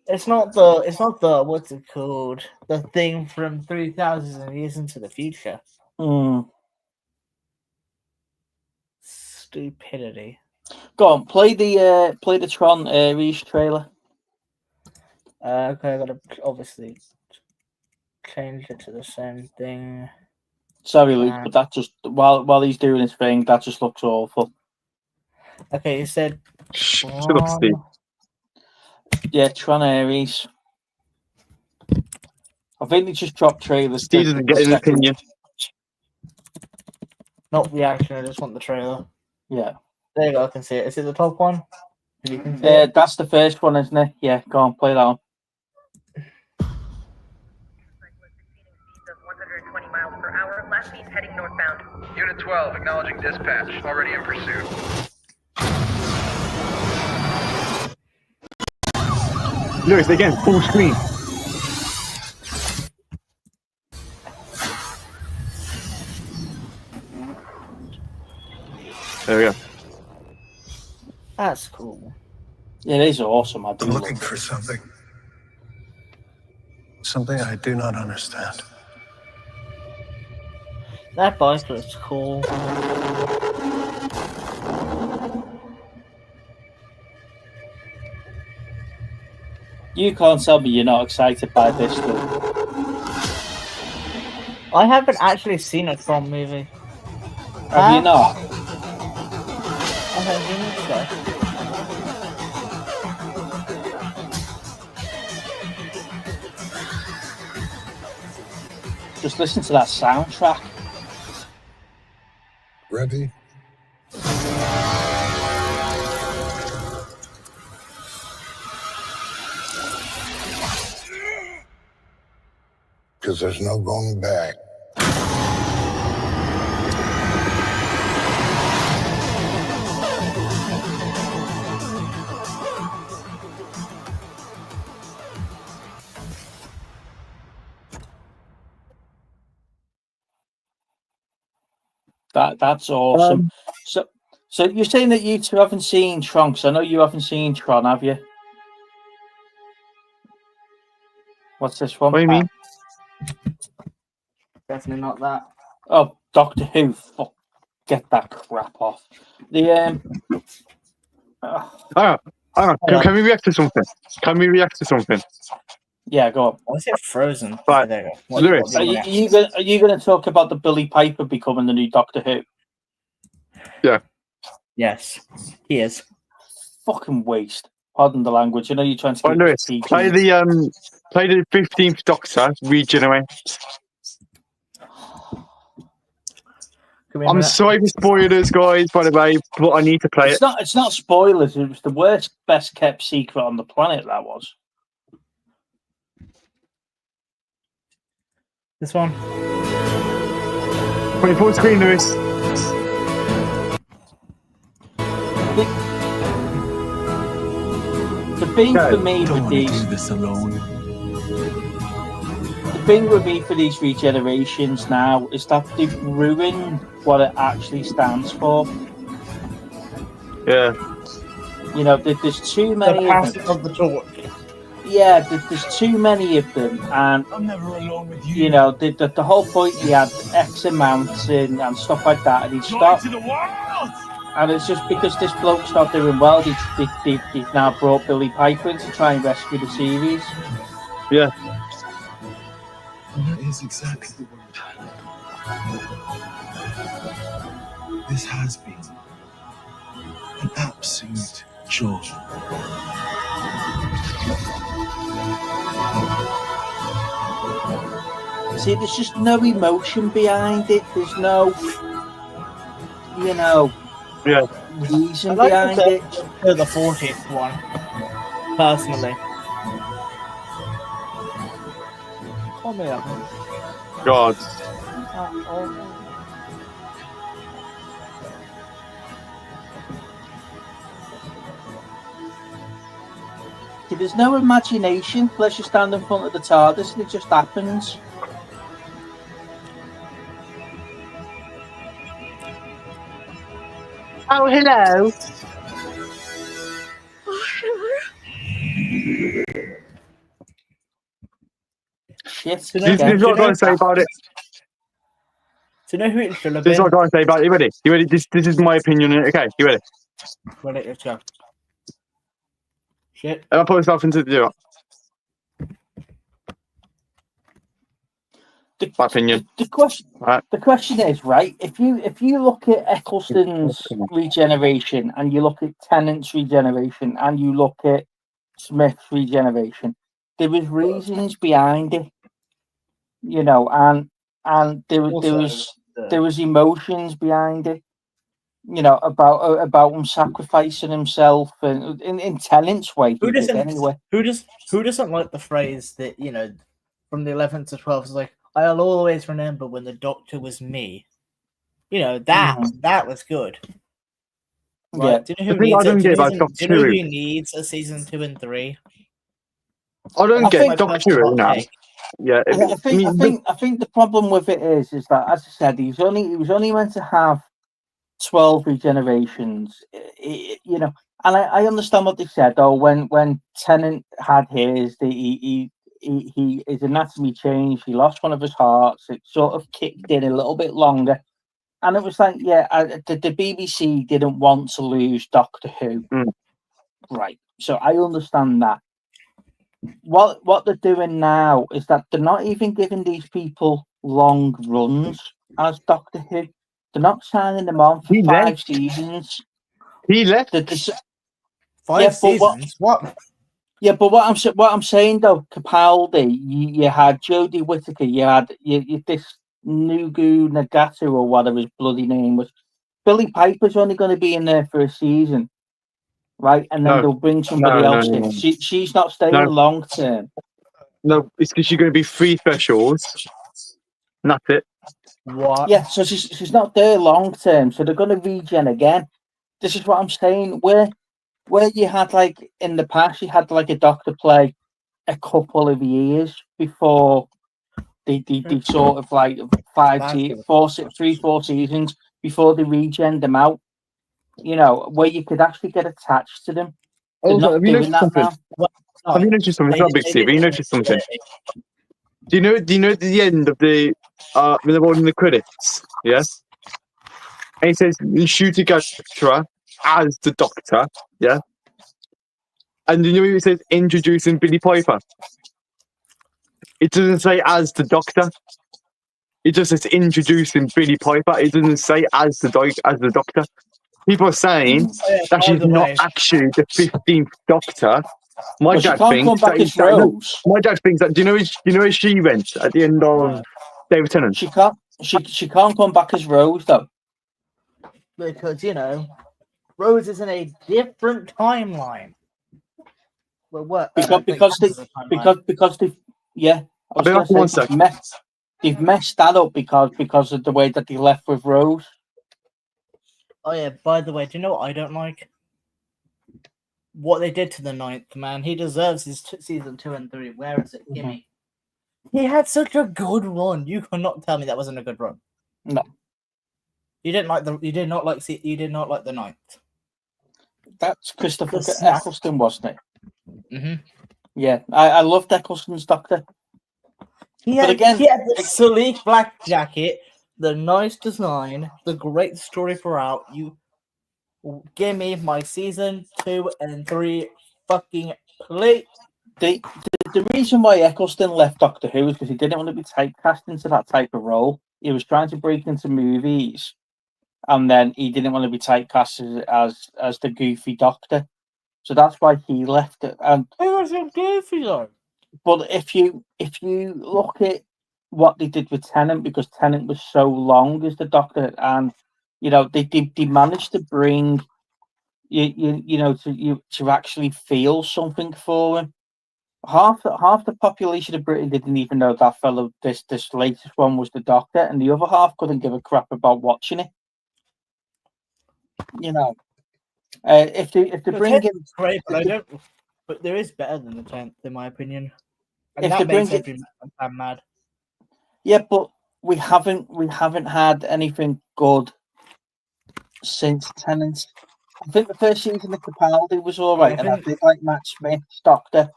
It's not the what's it called? The thing from 3,000 years into the future. Stupidity. Go on, play the Tron Ares trailer. Okay, I gotta obviously change it to the same thing. Sorry, Luke, but that just while he's doing his thing, that just looks awful. Okay, you said. Shut up, Steve. Yeah, Tron Ares. I think they just dropped trailers. Steve doesn't get an opinion. Not reaction. I just want the trailer. Yeah. There you go. I can see it. Is it the top one? You can see it? That's the first one, isn't it? Yeah, go on, play that one. 120 miles per hour. Last speed heading northbound. Unit 12, acknowledging dispatch. Already in pursuit. Lewis, again, full screen. There we go. That's cool. It is awesome. I do I'm love looking it. for something. Something I do not understand. That bike looks cool. You can't tell me you're not excited by this, Luke. I haven't actually seen a Tron movie. Have you not? I haven't seen it, so. Just listen to that soundtrack. Ready? Because there's no going back. That's awesome. So you're saying that you two haven't seen Tron? 'Cause I know you haven't seen Tron, have you? What's this one? What do you mean? Definitely not that. Oh, Doctor Who. Fuck, get that crap off. The Can we react to something? Can we react to something? Yeah, go on. Why is it frozen? Right. There you go. Lewis. Are you going to talk about the Billy Piper becoming the new Doctor Who? Yeah. Yes, he is. Fucking waste. Pardon the language. You know you're trying to. Oh, Lewis, play the 15th Doctor Regenerate. I'm sorry for spoilers, guys, by the way, but I need to play it. It's not spoilers. It was the worst, best kept secret on the planet. That was. This one. 24 screen, Lewis. The thing for me with these. The thing with me for these regenerations now is that they've ruined what it actually stands for. Yeah. You know, there's too many. The passing of the torch. Yeah, there's too many of them, and I'm never alone with you know the whole point. He had X amounts and stuff like that, and he stopped. To the world! And it's just because this bloke's not doing well, they've now brought Billy Piper in to try and rescue the series. Yeah. That is exactly the word. This has been an absolute joy. See, there's just no emotion behind it. There's no, you know, reason behind it. The 40th one, personally. Call me up. God. See, there's no imagination unless you stand in front of the TARDIS and it just happens. Oh, hello. Shit. This is what I'm going to say about it. Do you know who it should have This is been? what I'm going to say about it. You ready? You ready? This is my opinion. Okay, you ready? Ready, let's go. Shit. I'll put myself into the my opinion. The question, Right. the question is, right? If you look at Eccleston's regeneration, and you look at Tennant's regeneration, and you look at Smith's regeneration, there was reasons behind it, you know, and there was emotions behind it, you know, about him sacrificing himself, and in Tennant's way, Who he did doesn't anyway. Who doesn't like the phrase that, you know, from the 11th to 12th is like, I'll always remember when the Doctor was me. You know, that was good. Right? Yeah. Do you know The thing I don't get about Doctor who Who- needs a season 2 and 3? I don't I get think- Doctor Who now. Yeah, I think the problem with it is that, as I said, he was only meant to have 12 regenerations, you know, and I understand what they said. Oh, when Tennant had his, his anatomy changed. He lost one of his hearts. It sort of kicked in a little bit longer, and it was like, yeah, the BBC didn't want to lose Doctor Who, right? So I understand that. What they're doing now is that they're not even giving these people long runs as Doctor Who. They're not signing them on for 5 seasons. He left. 5 seasons? What? Yeah, but what I'm saying though, Capaldi, you had Jodie Whittaker, you had this Nugu Nagatu or whatever his bloody name was. Billy Piper's only going to be in there for a season, right? And then they'll bring somebody else in. She's not staying long term. No, it's because you're going to be 3 specials. And that's it. What? Yeah, so she's not there long term, so they're going to regen again. This is what I'm saying. Where you had, like, in the past, you had like a Doctor play a couple of years before they sort of like 4 seasons before they regen them out. You know, where you could actually get attached to them. They're Also, not have you doing noticed that something? now. Have you noticed something? It's not big, Steve. Have you noticed something? Do you know at the end of the when they're holding the credits, yeah? And it says Ncuti Gatwa as the Doctor, yeah? And you know it says introducing Billy Piper? It doesn't say as the Doctor. It just says introducing Billy Piper. It doesn't say as the Doctor. People are saying that she's not actually the 15th Doctor. My dad thinks that. My dad thinks that. Do you know where she went at the end of David Tennant? She can't come back as Rose though, because, you know, Rose is in a different timeline. Well, what? because they yeah. I'll be back in 1 second. They've messed that up because of the way that they left with Rose. Oh yeah, by the way, do you know what I don't like? What they did to the 9th man. He deserves his season 2 and 3. Where is it? Gimme. He had such a good run. You cannot tell me that wasn't a good run. No. You did not like the 9th. That's Christopher Eccleston, wasn't it? Mm-hmm. Yeah, I loved Eccleston's Doctor. He had the sleek black jacket, the nice design, the great story throughout. You give me my season 2 and 3 fucking plate. The reason why Eccleston left Doctor Who is because he didn't want to be typecast into that type of role. He was trying to break into movies, and then he didn't want to be typecast as the goofy Doctor. So that's why he left it. And he wasn't goofy though. But if you look at what they did with Tennant, because Tennant was so long as the Doctor, and you know they managed to bring you know to actually feel something for him. Half the population of Britain didn't even know that fellow, this latest one, was the Doctor, and the other half couldn't give a crap about watching it. You know, if they bring in great, but I don't. But there is better than the 10th, in my opinion. And if that they bring makes every man mad. Yeah, but we haven't had anything good since Tennant. I think the first season of Capaldi was all right, and I did like Matt Smith's Doctor.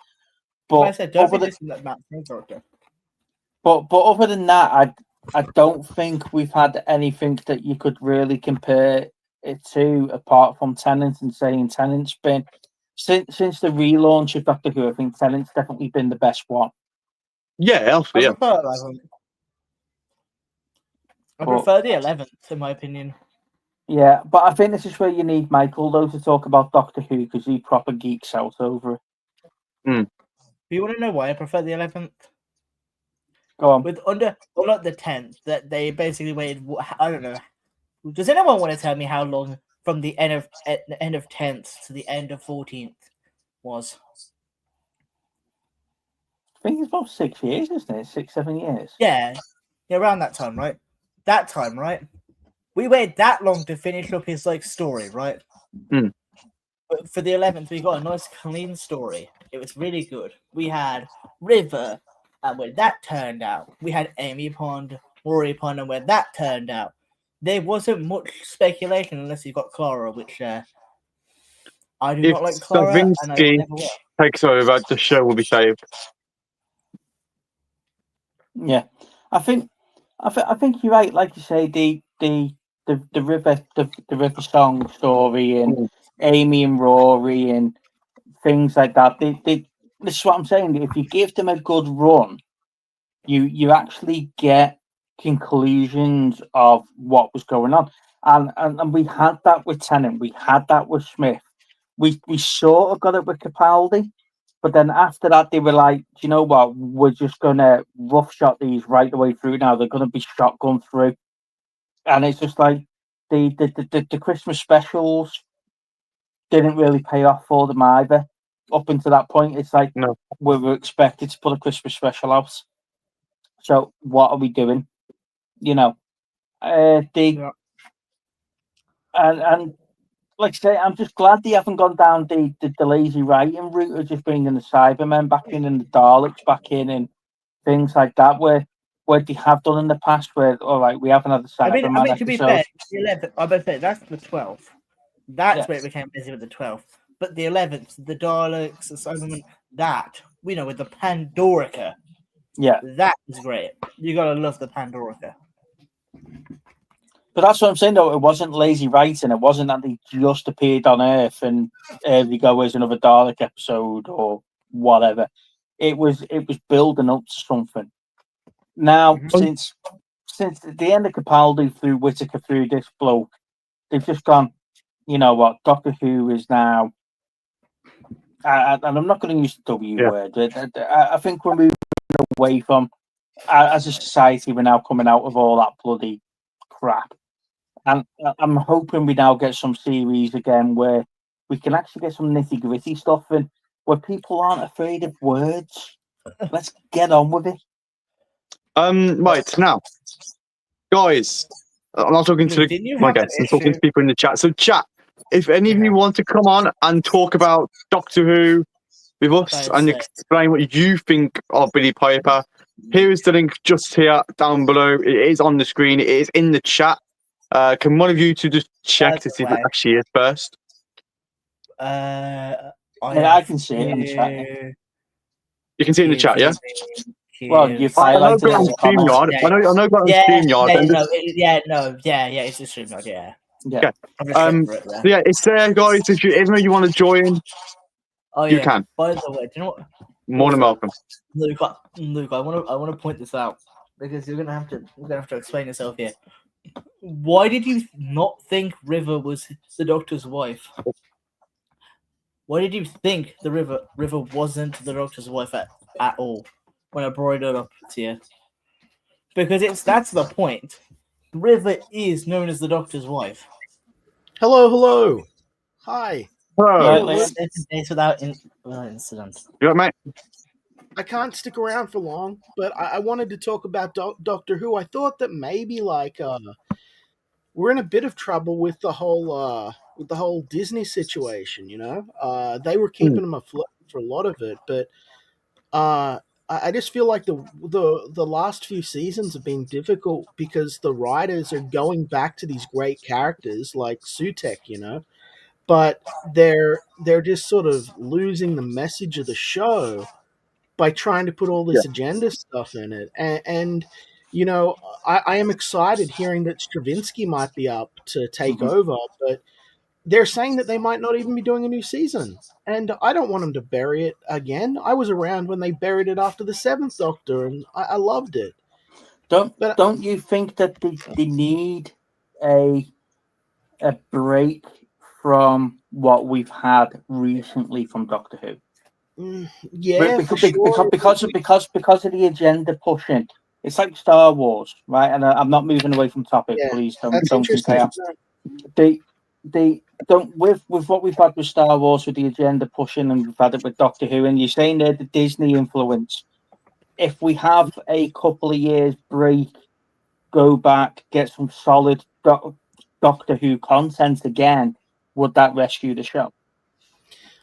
But I said, don't listen to Matt Smith's Doctor. But other than that, I don't think we've had anything that you could really compare it to, apart from Tennant, and saying Tennant's been since the relaunch of Doctor Who. I think Tennant's definitely been the best one. Yeah, yeah. I prefer the 11th, in my opinion. Yeah, but I think this is where you need Michael, though, to talk about Doctor Who, because he proper geeks out over it. Mm. Do you want to know why I prefer the 11th? Go on. With not the 10th, that they basically waited, I don't know. Does anyone want to tell me how long from the end of 10th to the end of 14th was? I think it's about 6 years, isn't it? 6, 7 years. Yeah, around that time, right? That time, right? We waited that long to finish up his story, right? Mm. But for the 11th, we got a nice clean story. It was really good. We had River, and when that turned out, we had Amy Pond, Rory Pond, and when that turned out, there wasn't much speculation unless you got Clara, which I do not like Clara, and I Straczynski never will. takes over, the show will be saved. Yeah, I think you're right. Like you say, the River Song story and Amy and Rory and things like that. This is what I'm saying. If you give them a good run, you actually get conclusions of what was going on, and we had that with Tennant. We had that with Smith. We sort of got it with Capaldi. But then after that, they were like, do you know what? We're just going to roughshot these right the way through now. They're going to be shotgun through. And it's just like the Christmas specials didn't really pay off for them either. Up until that point, it's like we were expected to put a Christmas special out. So what are we doing? You know, and like I say, I'm just glad they haven't gone down the lazy writing route of just bringing the Cybermen back in and the Daleks back in and things like that, where they have done in the past. Where all right, we haven't had the Cybermen. I mean, to be fair, the 11th. I would say that's the 12th. That's where it became busy with the 12th. But the 11th, the Daleks, the Cybermen, that we know with the Pandorica. Yeah, that is great. You gotta love the Pandorica. But that's what I'm saying, though. It wasn't lazy writing. It wasn't that they just appeared on Earth and they go as another Dalek episode or whatever. It was building up to something. Now, since the end of Capaldi through Whittaker through this bloke, they've just gone, you know what, Doctor Who is now, and I'm not going to use the W word. I think we're moving away from, as a society, we're now coming out of all that bloody crap. And I'm hoping we now get some series again where we can actually get some nitty gritty stuff in, where people aren't afraid of words. Let's get on with it. Right now, guys, I'm not talking to my guests. I'm talking to people in the chat. So, chat, if any of you want to come on and talk about Doctor Who with us and explain what you think of Billie Piper, here is the link just here down below. It is on the screen. It is in the chat. Can one of you two just check to see if it actually is first? I can see it in the chat. You can see it in the chat, yeah? Well, you've highlighted it on StreamYard. I know got on StreamYard. It's a StreamYard, yeah. Okay. Yeah, it's there, guys. If you want to join, you can. By the way, do you know what? More than welcome. Luke, I want to point this out because you're gonna have to explain yourself here. Why did you not think River was the Doctor's wife? Why did you think the River wasn't the Doctor's wife at all when I brought it up to you? Because that's the point. River is known as the Doctor's wife. Hello. Hi. Hello. It's without incident. You all right, mate? I can't stick around for long, but I wanted to talk about Doctor Who. I thought that maybe we're in a bit of trouble with the whole Disney situation. You know, they were keeping them afloat for a lot of it, but I just feel like the last few seasons have been difficult because the writers are going back to these great characters like Sutekh, you know, but they're just sort of losing the message of the show by trying to put all this agenda stuff in it. And you know, I am excited hearing that Straczynski might be up to take over, but they're saying that they might not even be doing a new season. And I don't want them to bury it again. I was around when they buried it after the 7th Doctor, and I loved it. Don't you think that they need a break from what we've had recently from Doctor Who? Yeah, because, for sure. because of the agenda pushing. It's like Star Wars, right? And I'm not moving away from topic. Yeah, Please don't that's think interesting. they don't with what we've had with Star Wars with the agenda pushing, and we've had it with Doctor Who, and you're saying they're the Disney influence. If we have a couple of years break, go back, get some solid Doctor Who content again, would that rescue the show?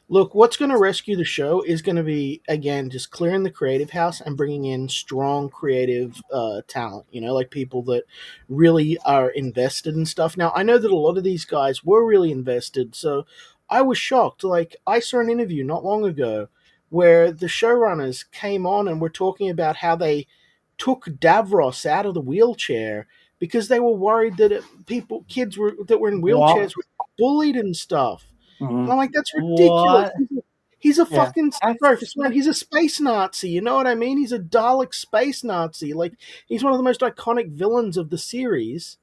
Look, what's going to rescue the show is going to be, again, just clearing the creative house and bringing in strong creative talent, like people that really are invested in stuff. Now, I know that a lot of these guys were really invested, so I was shocked. Like, I saw an interview not long ago where the showrunners came on and were talking about how they took Davros out of the wheelchair because they were worried that kids that were in wheelchairs were bullied and stuff. And I'm like, that's ridiculous. He's a fucking he's a space Nazi. You know what I mean? He's a Dalek space Nazi. Like, he's one of the most iconic villains of the series.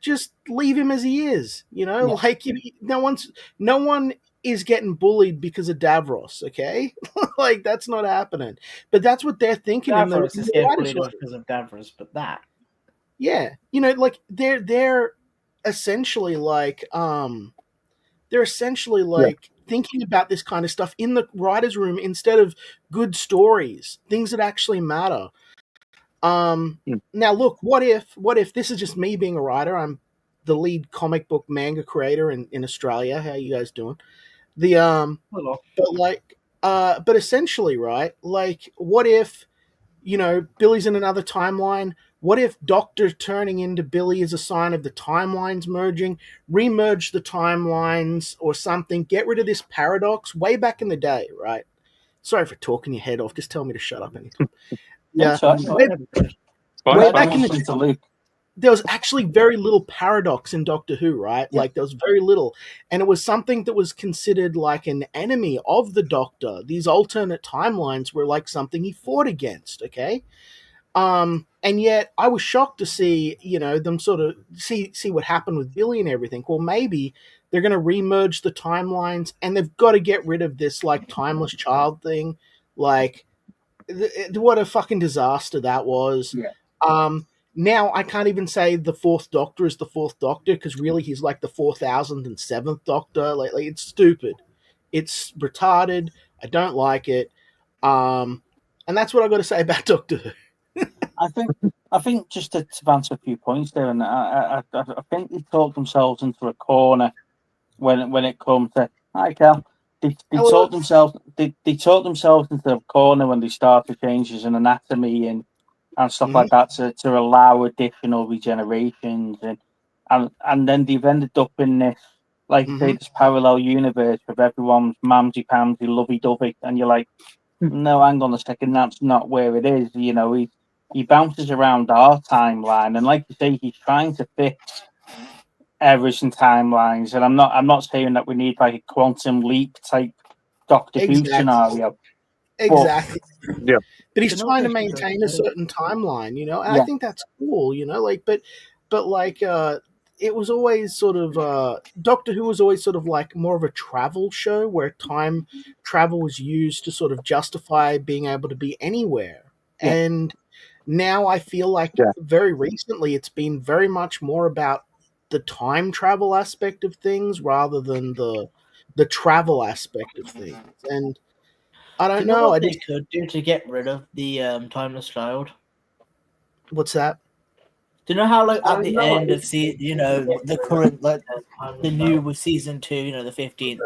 Just leave him as he is. Like, no one is getting bullied because of Davros. Okay, like, that's not happening. But that's what they're thinking. Davros is getting bullied because of Davros, but that. Yeah, like they're essentially like thinking about this kind of stuff in the writer's room instead of good stories, things that actually matter. Now, look, what if this is just me being a writer? I'm the lead comic book manga creator in Australia. How you guys doing? But essentially, right? Like, what if, Billy's in another timeline? What if Doctor turning into Billy is a sign of the timelines merging? Remerge the timelines or something. Get rid of this paradox way back in the day, right? Sorry for talking your head off. Just tell me to shut up anytime. Yeah. Way back in the day, there was actually very little paradox in Doctor Who, right? Yeah. Like, there was very little. And it was something that was considered like an enemy of the Doctor. These alternate timelines were like something he fought against, okay? And yet I was shocked to see, them sort of see what happened with Billy and everything. Well, maybe they're going to remerge the timelines and they've got to get rid of this, like, timeless child thing. Like, what a fucking disaster that was. Yeah. Now I can't even say the Fourth Doctor is the Fourth Doctor because really he's like the 4007th Doctor. Like, it's stupid. It's retarded. I don't like it. And that's what I've got to say about Doctor Who. I think just to answer a few points there, and I think they talked themselves into a corner when it comes to Cal. They talked themselves into a corner when they started changes in anatomy and stuff like that to allow additional regenerations and then they've ended up in this, like, say, this parallel universe with everyone's mamsy pamsy lovey dovey, and you're like, no, hang on a second, that's not where it is. He bounces around our timeline, and like you say, he's trying to fix errors in timelines. And I'm not saying that we need like a quantum leap type Doctor Who scenario. Exactly. Yeah. But he's trying to maintain a certain timeline, and I think that's cool, but like it was always sort of Doctor Who was always sort of like more of a travel show where time travel was used to sort of justify being able to be anywhere. Yeah. And now I feel like very recently it's been very much more about the time travel aspect of things rather than the travel aspect of things. And I don't know. What they could do to get rid of the timeless child? What's that? Do you know how, like, at the end of the current, like, the new season 2, the 15th,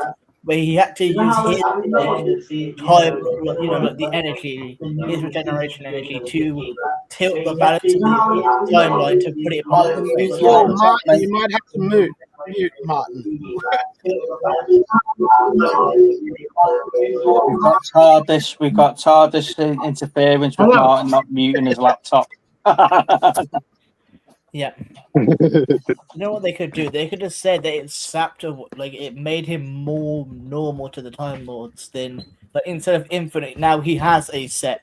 where he had to use his time, like the energy, his regeneration energy to tilt the balance of the timeline to put it part of the Oh, Martin, you might have to mute Martin. We've got TARDIS interference with Martin not muting his laptop. Yeah. You know what they could do? They could have said that it sapped it made him more normal to the Time Lords but instead of infinite, now he has a set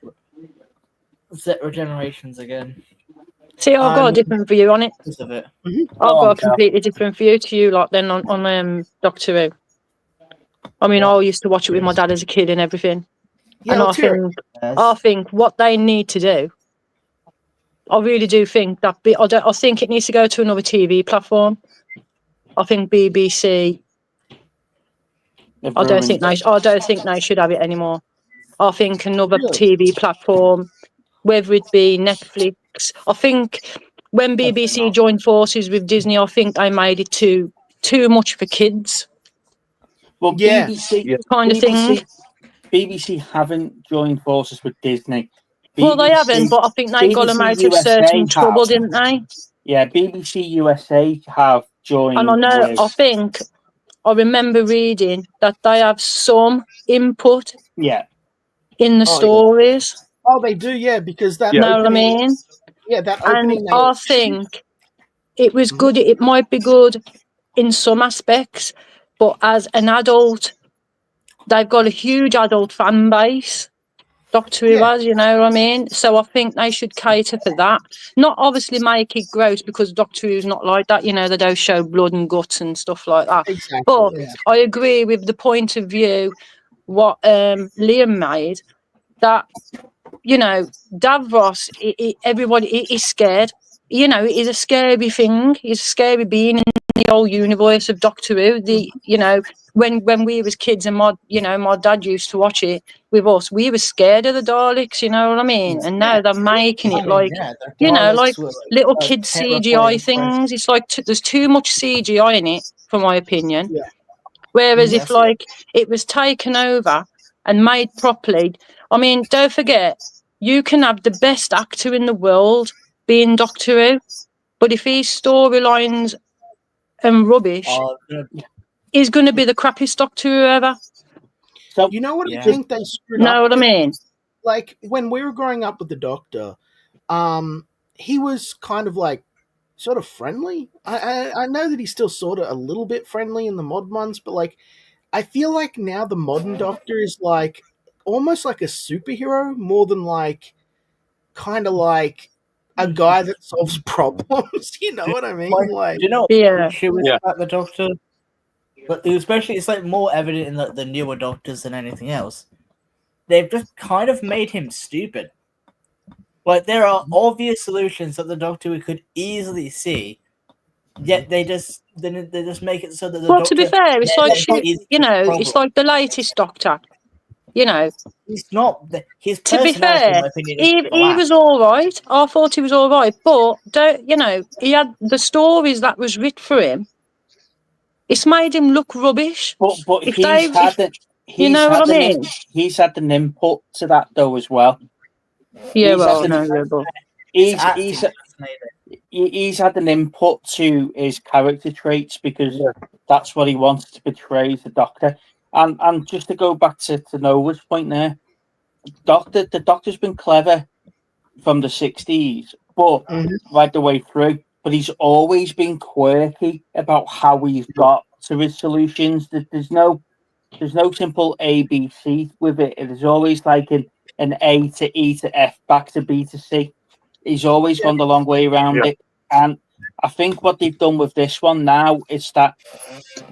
regenerations again. See, I've got a different view on it. Of it. I've got a completely different view to you, like then on Doctor Who. I mean, I used to watch it with my dad as a kid and everything. Yeah, and let's hear it. I think what they need to do, I really do think that. I think it needs to go to another TV platform. I think BBC. I don't think they should have it anymore. I think another TV platform, whether it be Netflix. I think when BBC joined forces with Disney, I think they made it too much for kids. Well, Yeah. BBC kind of thing. BBC haven't joined forces with Disney. Well, they haven't, but I think they got them out of certain trouble, didn't they? Yeah, BBC USA have joined. And I know, I remember reading that they have some input in the stories. Oh, they do, yeah, because that. You know what I mean? Yeah, that And opening. I think it was good. It might be good in some aspects, but as an adult, they've got a huge adult fan base. Doctor Who has, you know what I mean? So I think they should cater for that. Not obviously make it gross, because Doctor Who's not like that. You know, they don't show blood and guts and stuff like that. Exactly, but I agree with the point of view what Liam made, that, you know, Davros, everybody is scared. You know, it is a scary thing. It's a scary being in the whole universe of Doctor Who. You know, when we was kids and my dad used to watch it with us, we were scared of the Daleks, you know what I mean? And now they're making it like, you know, like little kid CGI things. It's like there's too much CGI in it, for my opinion. Yeah. Whereas if like it was taken over and made properly, I mean, don't forget, you can have the best actor in the world being Doctor Who, but if his storylines and rubbish, he's going to be the crappiest Doctor Who ever. So you know what I think they screwed up. Know what I mean? Like when we were growing up with the Doctor, he was kind of like sort of friendly. I know that he's still sort of a little bit friendly in the modern ones, but like I feel like now the modern Doctor is like almost like a superhero more than like kind of like a guy that solves problems. You know what I mean? Like, you know, yeah, she was about the Doctor, but especially it's like more evident in the newer Doctors than anything else. They've just kind of made him stupid. Like there are obvious solutions that the Doctor could easily see, yet they just make it so that the well, Doctor, to be fair, it's like it's like the latest Doctor. You know, he's not. His to be fair, in my opinion, he was all right. I thought he was all right, but he had the stories that was writ for him. It's made him look rubbish. But if he's had an input to that though as well. Yeah, he's had an input to his character traits because that's what he wanted to portray as the Doctor. And just to go back to Noah's point there, the Doctor's been clever from the 60s, but right the way through. But he's always been quirky about how he's got to his solutions. There's no simple ABC with it. It is always like an A to E to F back to B to C. He's always gone the long way around it. And I think what they've done with this one now is that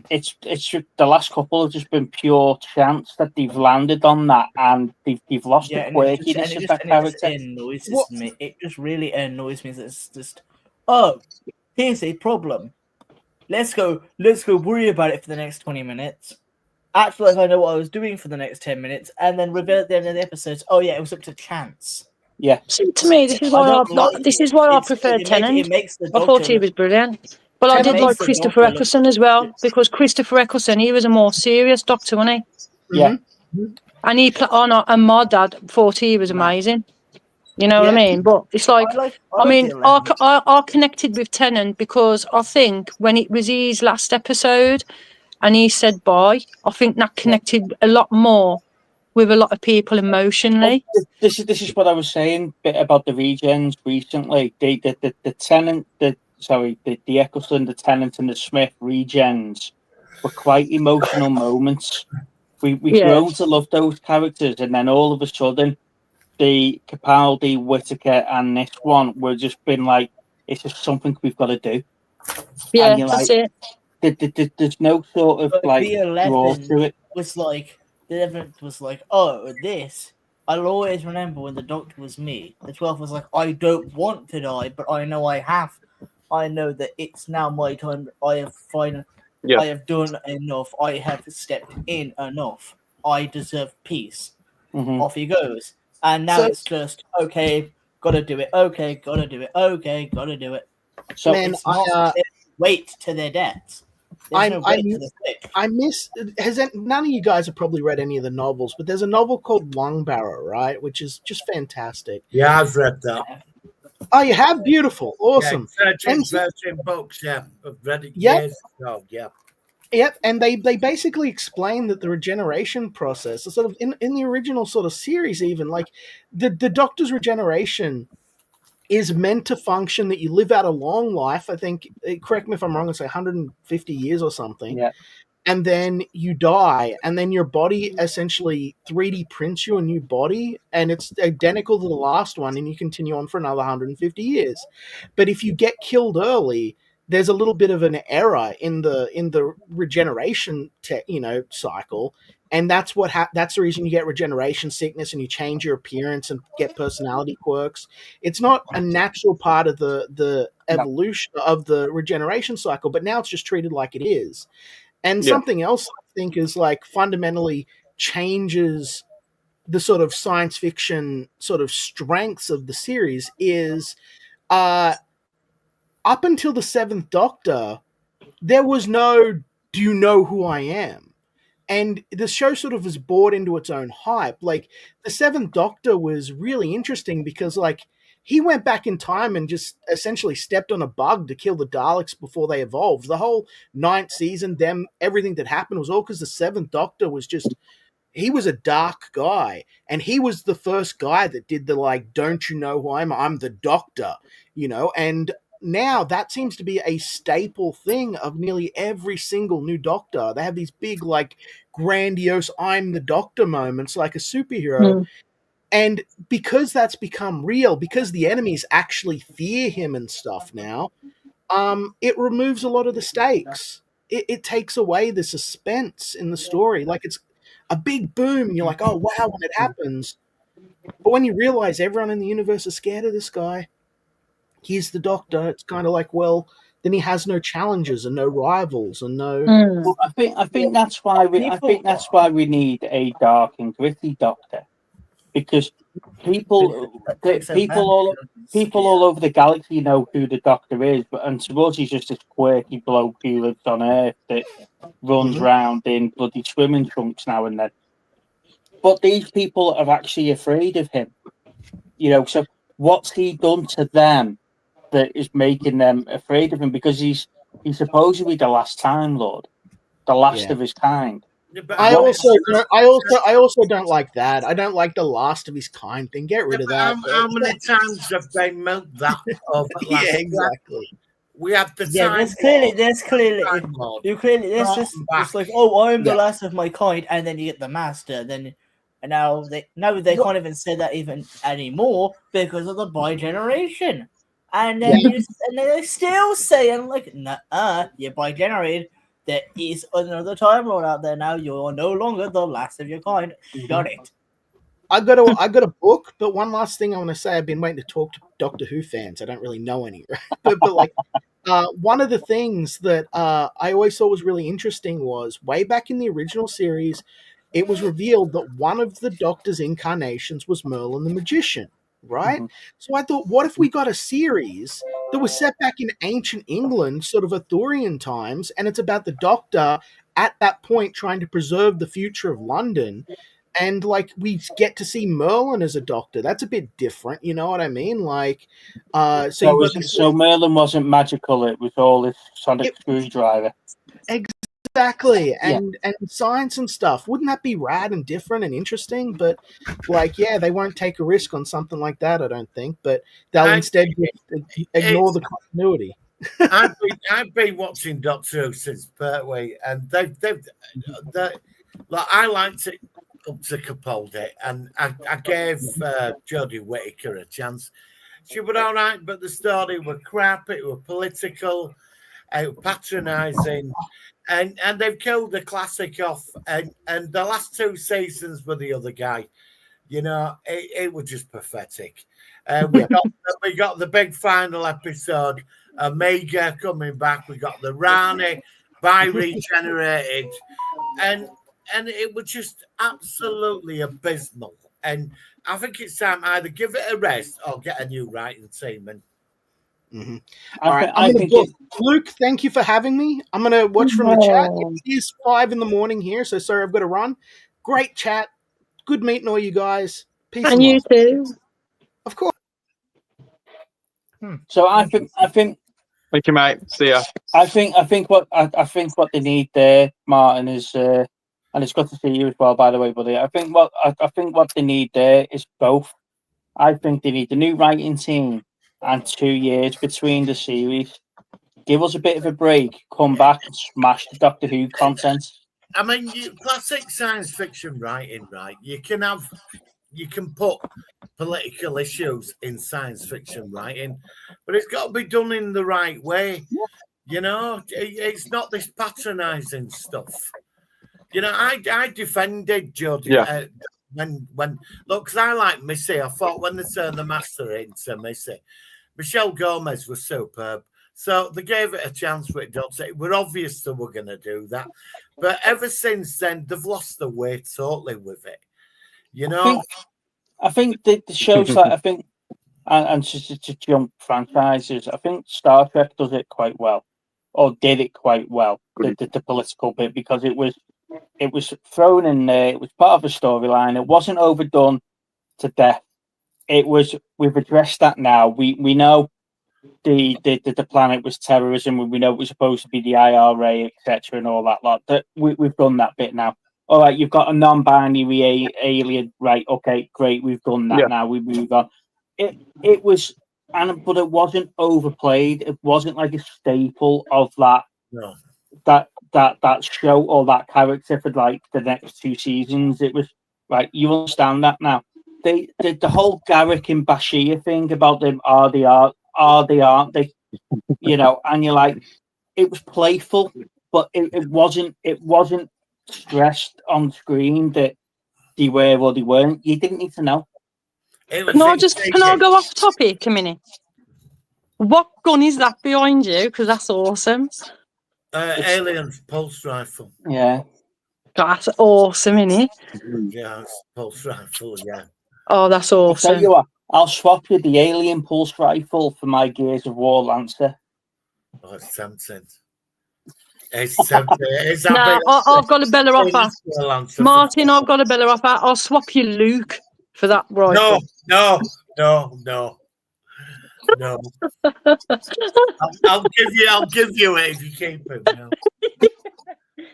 it's the last couple have just been pure chance that they've landed on that, and they've lost the quirkiness of that character. It just really annoys me that it's just, oh, here's a problem. Let's go worry about it for the next 20 minutes. Act like I know what I was doing for the next 10 minutes, and then reveal at the end of the episodes, oh yeah, it was up to chance. Yeah. See, to me, this is why I prefer Tennant. I thought he was brilliant. But I did like Christopher Eccleston as well, because Christopher Eccleston, he was a more serious Doctor, wasn't he? Yeah. And and my dad thought he was amazing. You know what I mean? But it's like, I connected with Tennant because I think when it was his last episode and he said bye, I think that connected a lot more with a lot of people emotionally. Well, this is what I was saying bit about the regens recently. The Tennant, the Eccleston, the Tennant, and the Smith regens were quite emotional moments. We've grown to love those characters, and then all of a sudden, the Capaldi, Whittaker, and this one were just been like, it's just something we've got to do. Yeah, and that's like, it. There's no sort of But like the draw 11 to it. was like the 11th was like, oh, this. I'll always remember when the Doctor was me. The 12th was like, I don't want to die, but I know I have. I know that it's now my time. I have done enough. I have stepped in enough. I deserve peace. Off he goes. And now it's just, okay, gotta do it. Okay, gotta do it. Okay, gotta do it. So Man, it's not wait to their deaths. None of you guys have probably read any of the novels, but there's a novel called Lungbarrow, right? Which is just fantastic. Yeah, I've read that. Oh, you have? Beautiful. Awesome. Yeah, 13 books, yeah. I've read it Yep. years ago, yeah. Yep, and they basically explain that the regeneration process, sort of in the original sort of series, even like the Doctor's regeneration is meant to function that you live out a long life. I think, correct me if I'm wrong, it's like 150 years or something. Yeah. And then you die, and then your body essentially 3D prints you a new body, and it's identical to the last one, and you continue on for another 150 years. But if you get killed early, there's a little bit of an error in the regeneration cycle, and that's that's the reason you get regeneration sickness and you change your appearance and get personality quirks. It's not a natural part of the evolution of the regeneration cycle, but now it's just treated like it is. And something else I think is like fundamentally changes the sort of science fiction sort of strengths of the series is up until the Seventh Doctor, there was no, do you know who I am? And the show sort of was bought into its own hype. Like, the Seventh Doctor was really interesting because, like, he went back in time and just essentially stepped on a bug to kill the Daleks before they evolved. The whole 9th season, everything that happened was all because the Seventh Doctor was just, he was a dark guy. And he was the first guy that did the, like, don't you know who I'm the Doctor, and now that seems to be a staple thing of nearly every single new Doctor. They have these big, like, grandiose I'm the Doctor moments like a superhero. And because that's become real, because the enemies actually fear him and stuff now, it removes a lot of the stakes. It takes away the suspense in the story. Like, it's a big boom and you're like, oh wow, when it happens. But when you realize everyone in the universe is scared of this guy, he's the Doctor, it's kind of like, well, then he has no challenges and no rivals and no. Well, I think that's why we need a dark and gritty Doctor, because people all over the galaxy know who the Doctor is, and to us he's just this quirky bloke who lives on Earth that runs around in bloody swimming trunks now and then. But these people are actually afraid of him, So what's he done to them that is making them afraid of him? Because he's supposedly the last Time Lord, the last of his kind. I also don't like that. I don't like the last of his kind thing. Get rid of that. How many times have they milked that over? Yeah, exactly. We have the yeah. There's clearly it's like, oh, I'm the last of my kind, and then you get the Master. Then now they can't even say that even anymore because of the bi-generation. And then they're still saying like, nah, you're bi-generated. There is another Time Lord out there now. You're no longer the last of your kind. Got it. I got a book, but one last thing I want to say. I've been waiting to talk to Doctor Who fans. I don't really know any, right? but like one of the things that I always thought was really interesting was way back in the original series, it was revealed that one of the Doctor's incarnations was Merlin the Magician. Right? So I thought, what if we got a series that was set back in ancient England, sort of Arthurian times, and it's about the Doctor at that point trying to preserve the future of London, and like we get to see Merlin as a Doctor. That's a bit different, you know what I mean? Like, so Merlin wasn't magical; it was all this sonic screwdriver. Exactly, and science and stuff. Wouldn't that be rad and different and interesting? But like, they won't take a risk on something like that, I don't think. But they'll instead ignore the continuity. I've been watching Doctor Who since Pertwee, and they've like, I liked it up to Capaldi, and I gave Jodie Whittaker a chance. She was all right, but the story were crap. It was political, it was patronising, and they've killed the classic off. And the last 2 seasons were the other guy. You know, it was just pathetic. We got the big final episode. Omega coming back. We got the Rani by regenerated, and it was just absolutely abysmal. And I think it's time either give it a rest or get a new writing team. And all right, Luke, thank you for having me. I'm going to watch from the chat. It is 5 a.m. here, so sorry I've got to run. Great chat. Good meeting all you guys. Peace and you too. Of course. So I think. Thank you, mate. See ya. I think what they need there, Martin, is and it's good to see you as well, by the way, buddy. I think what they need there is both. I think they need the new writing team and 2 years between the series. Give us a bit of a break. Come back and smash the Doctor Who content. I mean, classic science fiction writing, right? You can put political issues in science fiction writing, but it's got to be done in the right way. You know, it's not this patronising stuff. You know, I defended Jodie when look, because I like Missy. I thought when they turned the master into Missy, Michelle Gomez was superb. So they gave it a chance with Dodson. It was obvious they were going to do that. But ever since then, they've lost their way totally with it. You know? I think the shows that I think, and to jump franchises, I think Star Trek does it quite well, or did it quite well, the political bit, because it was thrown in there. It was part of a storyline. It wasn't overdone to death. We've addressed that now. We know the planet was terrorism. We know it was supposed to be the IRA, etc., and all that lot. That we've done that bit now. All right, you've got a non-binary alien, right? Okay, great. We've done that now. We move on. It was, but it wasn't overplayed. It wasn't like a staple of that. No. That show or that character for like the next 2 seasons. It was right. You understand that now. The whole Garrick and Bashir thing about them are they aren't they? You know, and you're like, it was playful, but it wasn't stressed on screen that they were or they weren't. You didn't need to know. Can I go off topic a minute? What gun is that behind you? Because that's awesome. Alien's pulse rifle. Yeah. That's awesome, isn't it? Yeah, it's pulse rifle, yeah. Oh, that's awesome. I'll tell you what, I'll swap you the Alien pulse rifle for my Gears of War Lancer. Oh, it's tempting. It's tempting. No, I've got a better offer. Martin, I've got a better offer. I'll swap you Luke for that rifle. No. I'll give you it if you keep it. No.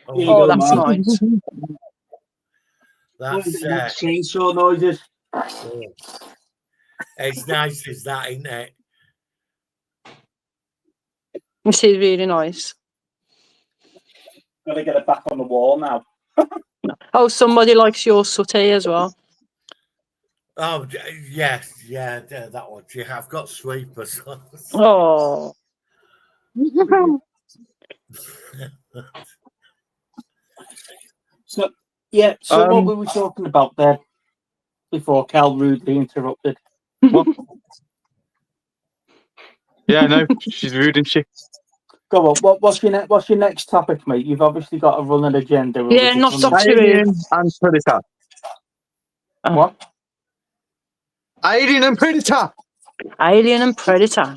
Oh, that's nice. That's chainsaw noises. It's nice, is that, isn't it? This is really nice. Gotta get it back on the wall now. Oh, somebody likes your sooty as well. Oh, yes, yeah, that one. Yeah, I've got sweepers. Oh. So what were we talking about there before Cal rudely interrupted? Yeah, no, she's rude, isn't she? Go on. What's your next topic, mate? You've obviously got a running agenda. Yeah, not Doctor Alien and Predator. What? Alien and Predator. Alien and Predator.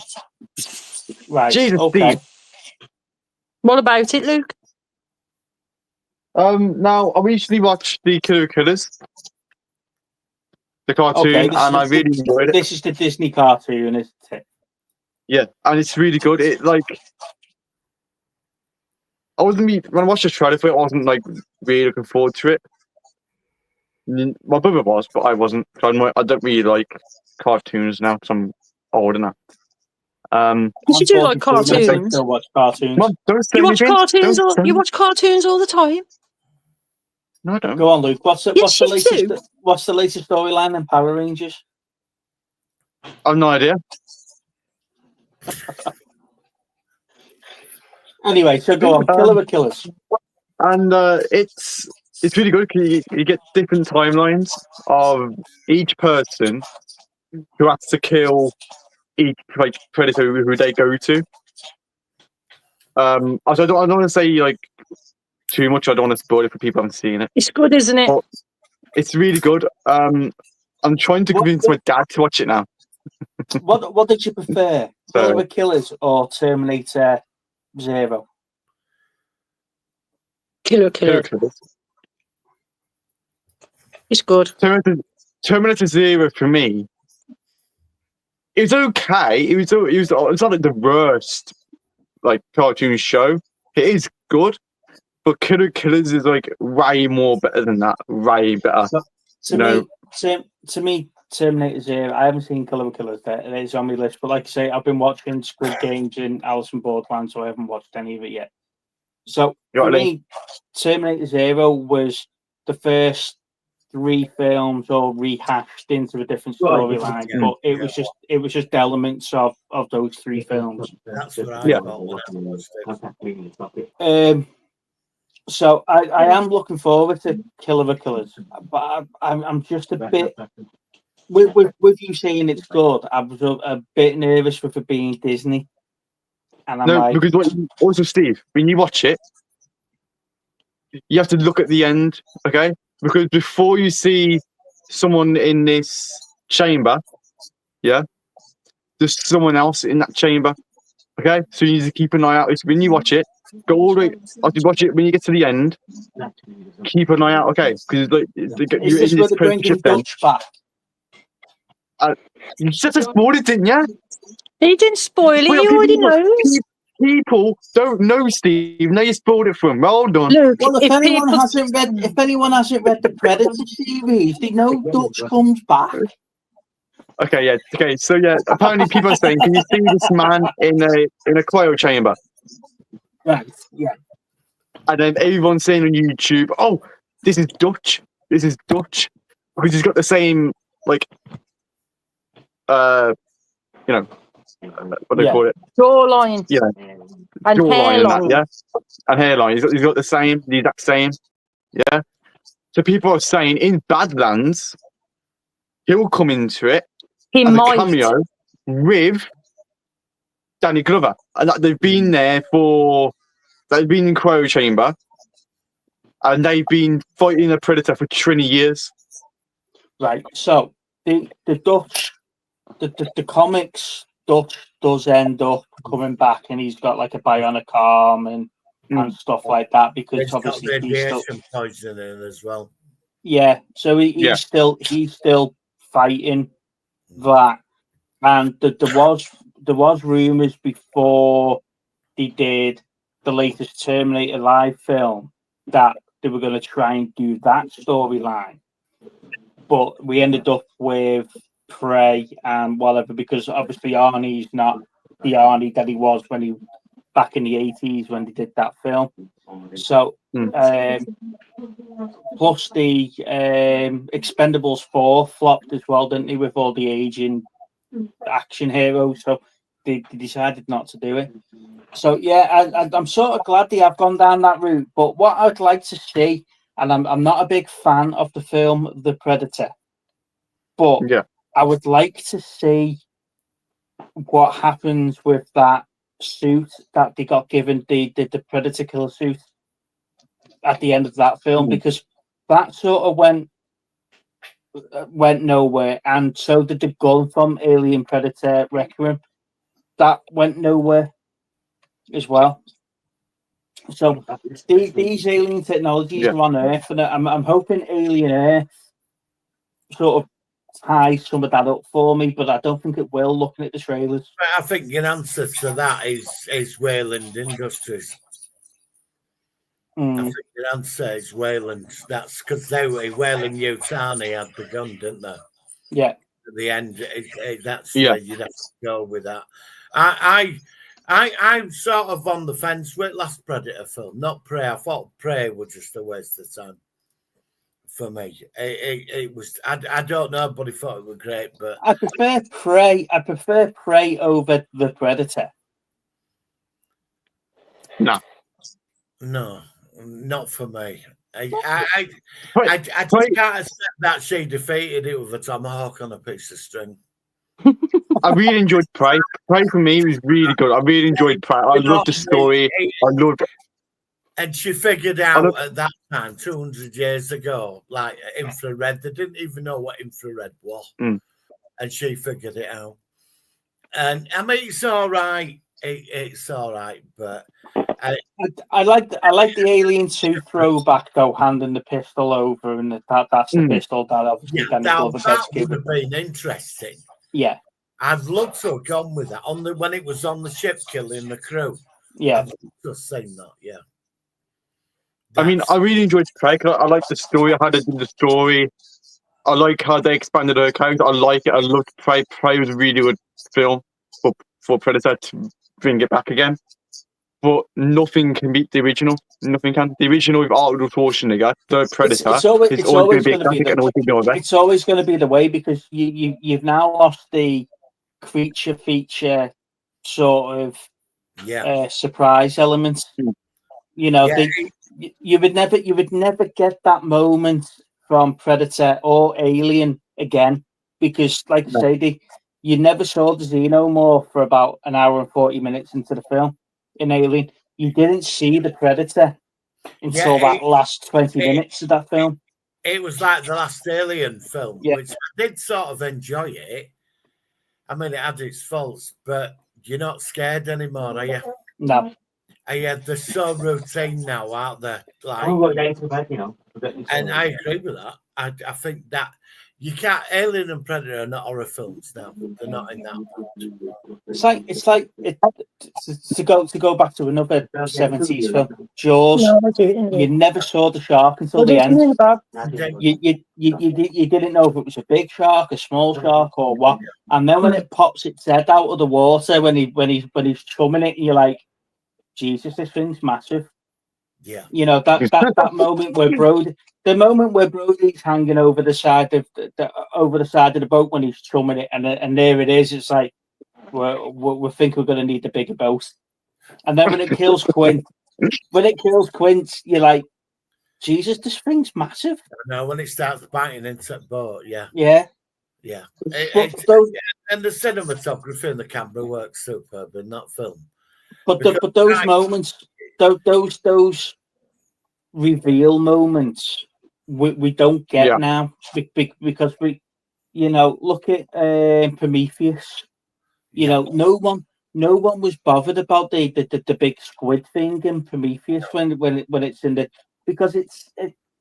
Right. Jesus, okay. Steve. What about it, Luke? Now I recently watched the Killer Killers, the cartoon, and I really enjoyed it. This is the Disney cartoon, isn't it? Yeah, and it's really good. It when I watched the trailer for it, I wasn't like really looking forward to it. My brother was, but I wasn't. I don't really like cartoons now because I'm older now. You do like cartoons. Still watch cartoons. Mom, don't say You watch anything. cartoons. You watch cartoons all the time. No, I don't. Go on, Luke. What's the Yes, you latest? do. What's the latest storyline in Power Rangers? I've no idea. Anyway, so go on. Killer the Killers. And it's really good because you get different timelines of each person who has to kill each predator who they go to. Also, I don't want to say like too much. I don't want to spoil it for people who haven't seen it. It's good, isn't it? But it's really good. I'm trying to convince my dad to watch it now. What did you prefer, Killer the Killers or Terminator Zero? Killer. It's good. Terminator Zero for me. It was okay. It's not like the worst like cartoon show. It is good, but Killer Killers is like way more better than that. Way better. To me, Terminator Zero. I haven't seen Killer the Killers. It is on my list, but like I say, I've been watching Squid Games and Alice in Borderland, so I haven't watched any of it yet. So for me, Terminator Zero was the first 3 films all rehashed into a different storyline, but it was just elements of those 3 films. That's what I thought. So I am looking forward to Killer the Killers, but I'm just a bit with you saying it's good. I was a bit nervous with it being Disney, and because also Steve, when you watch it, you have to look at the end, okay? Because before you see someone in this chamber, yeah, there's someone else in that chamber, okay? So you need to keep an eye out. When you watch it, go all the way. After you watch it, when you get to the end, keep an eye out, okay? Because like, is this where they're bringing Dutch back? You just spoiled it, didn't you? He didn't spoil it. You already know. People don't know, Steve. Now you spoiled it for them. Well done. Look, well, if anyone hasn't read the Predator series, they know Dutch comes back. Okay, yeah. Okay, so yeah. Apparently, people are saying, "Can you see this man in a cryo chamber?" Right. Yeah. And then everyone's saying on YouTube, "Oh, this is Dutch. This is Dutch," because he's got the same like, what do they call it? Jawline. Yeah. And hairline. Yeah. And hairline. He's got the exact same. Yeah. So people are saying in Badlands, he'll come into it as a cameo with Danny Glover. And that they've been in Cryo Chamber and they've been fighting a predator for 20 years. Right. So the Dutch, the comics, Dutch does end up coming back, and he's got like a bionic arm and stuff like that because he's obviously got radiation poisoning as well. Yeah, so he's still fighting that, and there was rumors before they did the latest Terminator Live film that they were going to try and do that storyline, but we ended up with Prey and whatever, because obviously Arnie's not the Arnie that he was when he back in the 80s when they did that film. So plus the Expendables 4 flopped as well, didn't they, with all the aging action heroes, so they decided not to do it. So yeah, I'm sort of glad they have gone down that route, but what I'd like to see, and I'm not a big fan of the film The Predator, but I would like to see what happens with that suit that they got given, the Predator killer suit at the end of that film, because that sort of went nowhere, and so did the gun from Alien Predator Requiem. That went nowhere as well. So these alien technologies are on Earth, and I'm hoping Alien Earth sort of tie some of that up for me, but I don't think it will, looking at the trailers. I think your answer to that is Wayland Industries. I think your answer is Wayland. That's because Wayland Yutani had the gun, didn't they? Yeah. At the end, that's where you'd have to go with that. I'm sort of on the fence with last Predator film, not Prey. I thought Prey was just a waste of time. for me. It was. I don't know, but he thought it was great. But I prefer Prey. I prefer Prey over The Predator. No, not for me. I just can't accept that she defeated it with a tomahawk on a piece of string. I really enjoyed Prey. Prey for me was really good. I really enjoyed Prey. I loved the story. I loved. And she figured out at that time, 200 years ago, like infrared. They didn't even know what infrared was, and she figured it out. And I mean, it's all right. It's all right, but I like the Alien 2 throwback though, handing the pistol over, and that's the pistol that obviously that would have been interesting. Yeah, I'd love to have gone with that when it was on the ship killing the crew. Yeah, I've just seen that. Yeah. I mean, I really enjoyed Prey. I like the story. How they did the story. I like how they expanded her character. I like it. I loved Prey. Prey was a really good film for Predator to bring it back again. But nothing can beat the original. Nothing can. The original with Arnold Schwarzenegger, the Predator, it's always going to be going to be it's always going to be the way, because you've now lost the creature feature sort of surprise element. You know, you would never get that moment from Predator or Alien again, because, like I say, you never saw the Xenomorph for about an hour and 40 minutes into the film. In Alien, you didn't see the Predator until that last 20 minutes of that film. It was like the last Alien film, which I did sort of enjoy it. I mean, it had its faults, but you're not scared anymore, are you? No. They're so routine now, aren't they? Like, we're getting to bed, you know. And I agree with that. I think that you can't. Alien and Predator are not horror films now. They're not in that. It's like to go back to another 70s film, Jaws. You never saw the shark until the end. You didn't know if it was a big shark, a small shark, or what. And then when it pops its head out of the water, when he's chumming it, you're like, Jesus, this thing's massive. Yeah, you know that moment where Brody's hanging over the side of the boat when he's chumming it, and there it is. It's like we think we're going to need the bigger boat, and then when it kills Quint, you're like, Jesus, this thing's massive. No, when it starts biting into the boat, yeah. And the cinematography and the camera works superb in that film. But those moments, those reveal moments, we don't get now, because we, look at Prometheus. No one was bothered about the big squid thing in Prometheus when it's in the, because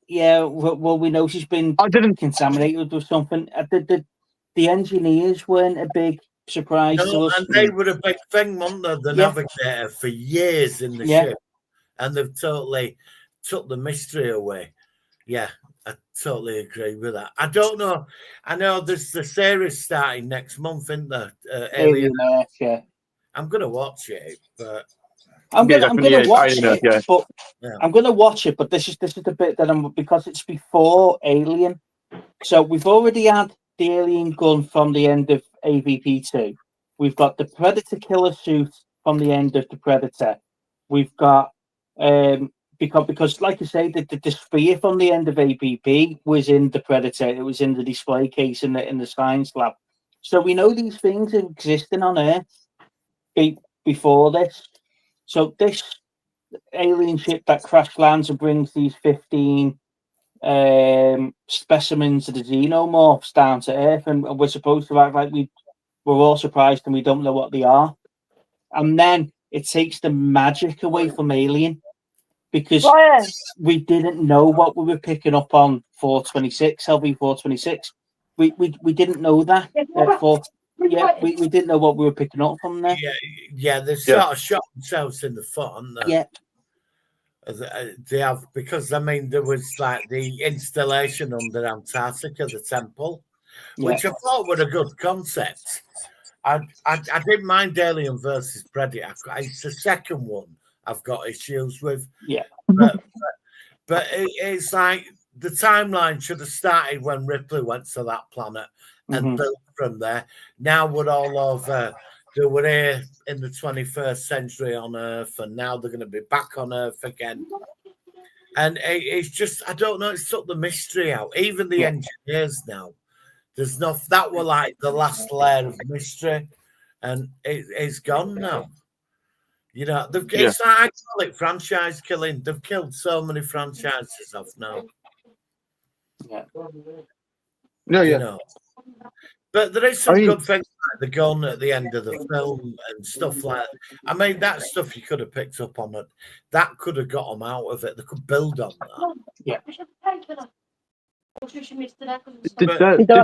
we know she's been contaminated with something. The engineers weren't a big surprise to us. And they were a big thing, weren't they? The navigator for years in the ship, and they've totally took the mystery away. Yeah, I totally agree with that. I don't know. I know there's the series starting next month, isn't there? Alien. I'm going to watch it, but I'm going to watch it. But I'm going to watch it. But this is the bit that because it's before Alien, so we've already had the alien gun from the end of AVP2. We've got the Predator killer suit from the end of the Predator. We've got because like I say, the spear from the end of AVP was in the Predator. It was in the display case in the science lab. So we know these things are existing on Earth before this. So this alien ship that crash lands and brings these 15 specimens of the xenomorphs down to Earth, and we're supposed to act like we're all surprised and we don't know what they are. And then it takes the magic away from Alien, because we didn't know what we were picking up on 426, LV 426. We didn't know that. We didn't know what we were picking up from there. They sort of shot themselves in the foot, haven't they? They have, because I mean there was like the installation under Antarctica, the temple, which I thought were a good concept. I didn't mind Alien versus Predator. It's the second one I've got issues with. Yeah, but it's like the timeline should have started when Ripley went to that planet and built from there. Now we're all over. They were here in the 21st century on Earth, and now they're going to be back on Earth again. And it's just, I don't know, it's took the mystery out. Even the engineers now, there's no, that were like the last layer of mystery, and it's gone now. You know, it's like, I call it franchise killing. They've killed so many franchises off now. Yeah. No, yeah. You know. But there is some good things like the gun at the end of the film and stuff like that. I mean, that stuff you could have picked up on it. That could have got them out of it. They could build on that. Yeah. Did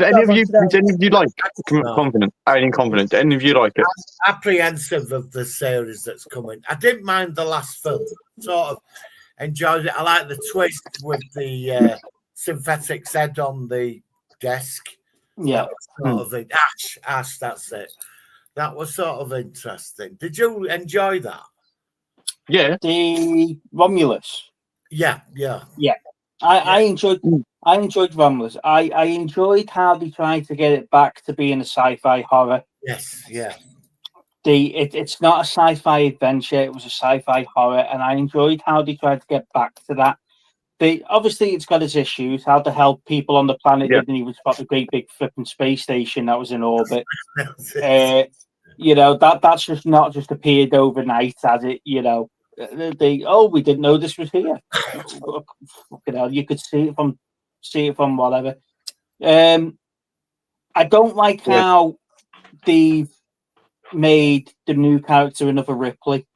any of you like Confident? Alien Confident? Did any of you like it? I'm apprehensive of the series that's coming. I didn't mind the last film. Sort of enjoyed it. I like the twist with the synthetic head on the desk. Yeah. Sort of it. Ash, that's it. That was sort of interesting. Did you enjoy that? Yeah. The Romulus. Yeah. I enjoyed Romulus. I enjoyed how they tried to get it back to being a sci-fi horror. Yes, yeah. It's not a sci-fi adventure, it was a sci-fi horror, and I enjoyed how they tried to get back to that. Obviously it's got its issues, how to help people on the planet didn't even spot the great big flipping space station that was in orbit. You know, that's just not just appeared overnight, as it, you know. We didn't know this was here. Fucking hell, you could see it from whatever. I don't like how they've made the new character another Ripley.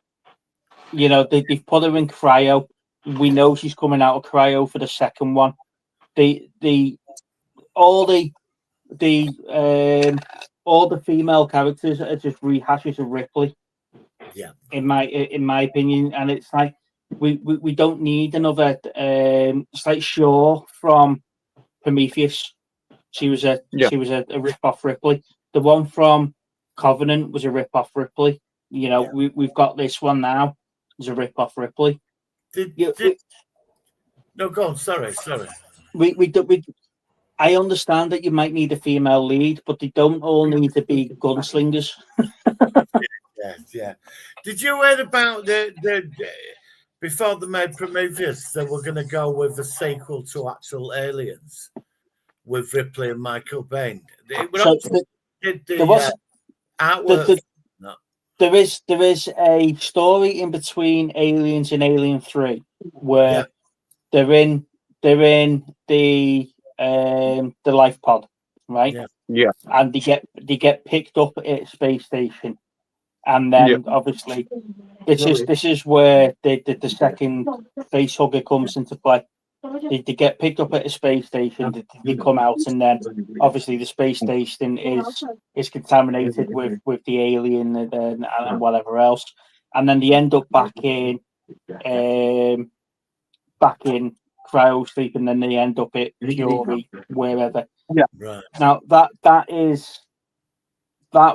You know, they've put her in cryo. We know she's coming out of cryo for the second one. All the female characters are just rehashes of Ripley. Yeah, in my opinion, and it's like we don't need another. It's like Shaw from Prometheus. She was a rip off Ripley. The one from Covenant was a rip off Ripley. You know, we've got this one now. It's a rip off Ripley. No, go on. Sorry. I understand that you might need a female lead, but they don't all need to be gunslingers. Yeah. Did you hear about the before they made Prometheus, they were going to go with the sequel to Actual Aliens with Ripley and Michael Biehn? There is a story in between Aliens and Alien 3 where they're in the life pod, right? Yeah. And they get picked up at a space station. And then obviously this is where the second face hugger comes into play. They get picked up at a space station, they come out, and then obviously the space station is contaminated with the alien and whatever else, and then they end up back in cryo sleep, and then they end up at Fury, wherever. Yeah. Right. Now that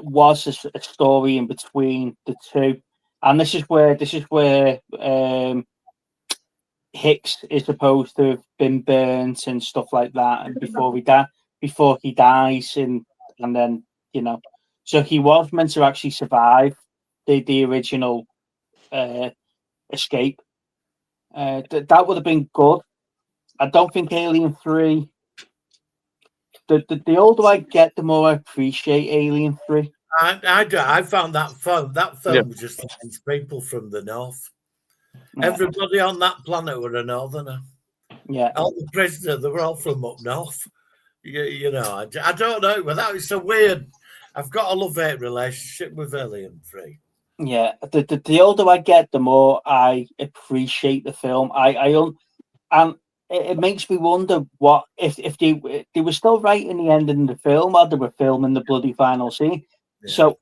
was a story in between the two, and this is where Hicks is supposed to have been burnt and stuff like that, and before he dies, and then, you know, so he was meant to actually survive the original escape. That would have been good. I don't think Alien 3. The older I get, the more I appreciate Alien 3. I found that film was just against people from the north. Yeah. Everybody on that planet were a northerner. Yeah. All the prisoners, they were all from up north. You know, I don't know, but that was so weird. I've got a love-hate relationship with Alien 3. Yeah, the older I get, the more I appreciate the film. And it makes me wonder what if they were still writing the ending of the film, or they were filming the bloody final scene. Yeah. So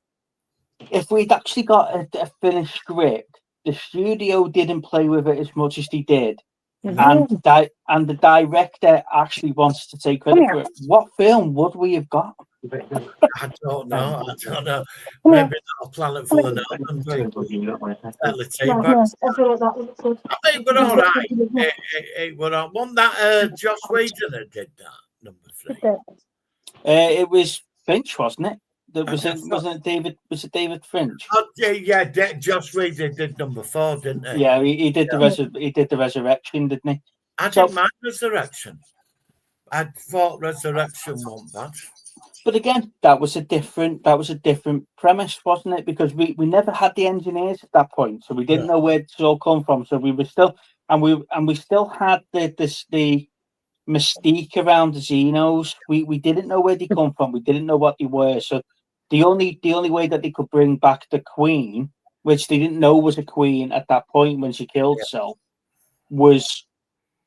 if we'd actually got a finished script, the studio didn't play with it as much as they did, and the director actually wants to take credit for it, what film would we have got? I don't know. Maybe not a planet full of Northern people. Fairly tea-bags. I think we're all right. It were all. Wasn't that Joss Whedon that did that, number 3? It was Finch, wasn't it? Wasn't it David? Was it David Finch? Oh, yeah, Joss Whedon did number 4, didn't he? Yeah, he did the Resurrection, didn't he? I didn't mind Resurrection. I thought Resurrection wasn't bad. But again, that was a different premise, wasn't it? Because we never had the engineers at that point, so we didn't know where it all come from. So we were still we still had the mystique around the Xenos. We didn't know where they come from. We didn't know what they were. So the only way that they could bring back the Queen, which they didn't know was a queen at that point when she killed herself, was,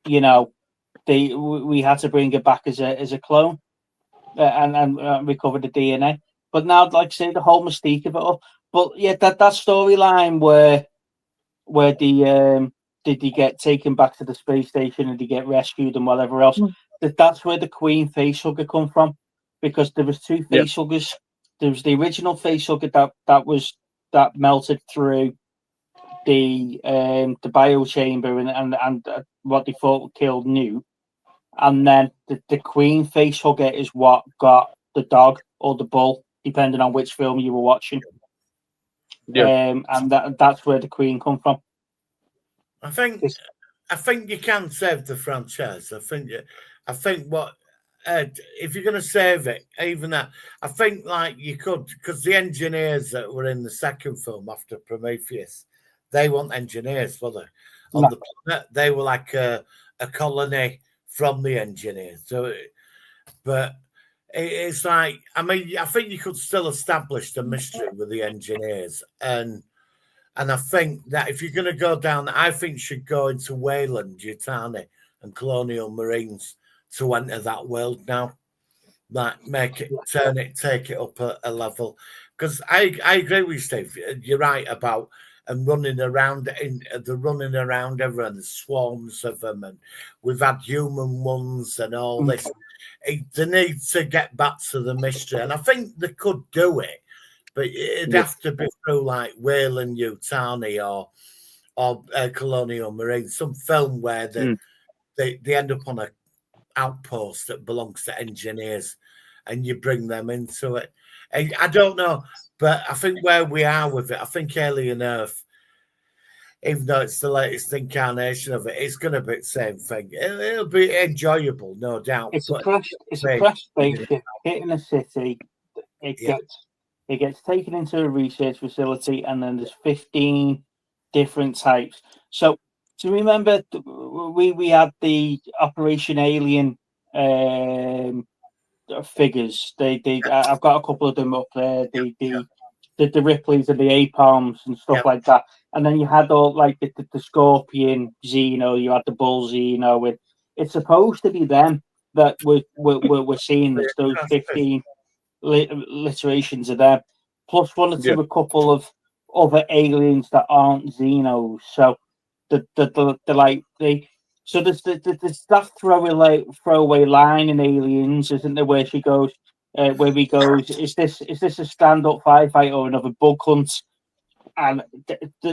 we had to bring her back as a clone. And recover the DNA, but now, like I say, the whole mystique of it all. But yeah, that storyline where the did he get taken back to the space station and he get rescued and whatever else, that's where the Queen facehugger come from, because there was 2 facehuggers. There was the original facehugger that melted through the biochamber and what they thought killed Newt. And then the Queen facehugger is what got the dog or the bull, depending on which film you were watching. Yeah. And that's where the Queen come from. I think you can save the franchise. I think what if you're going to save it, even that, I think like you could, because the engineers that were in the second film after Prometheus, they weren't engineers, were they? On the planet, they were like a colony from the engineers. So, but it's like, I mean, I think you could still establish the mystery with the engineers, and I think that if you're going to go down, I think you should go into Weyland-Yutani and Colonial Marines to enter that world now. Like, make it, turn it, take it up a level. Because I agree with you, Steve. You're right about running around everyone, the swarms of them, and we've had human ones and all this. They need to get back to the mystery, and I think they could do it, but it'd have to be through like Weyland-Yutani or Colonial Marine, some film where they end up on an outpost that belongs to engineers, and you bring them into it. I don't know. But I think where we are with it, I think Alien Earth, even though it's the latest incarnation of it, it's going to be the same thing. It'll be enjoyable, no doubt. It's a crash spaceship hitting a city. It gets taken into a research facility, and then there's 15 different types. So to remember, we had the Operation Alien figures. I've got a couple of them up there. The Ripleys and the Apalms and stuff like that. And then you had all like the Scorpion Xeno. You had the Bull Xeno. It's supposed to be them that we're seeing this. Those 15 literations of them, plus one or two, a couple of other aliens that aren't Xenos. So So there's that throwaway line in Aliens, isn't there? Where he goes, is this a stand-up firefight or another bug hunt? And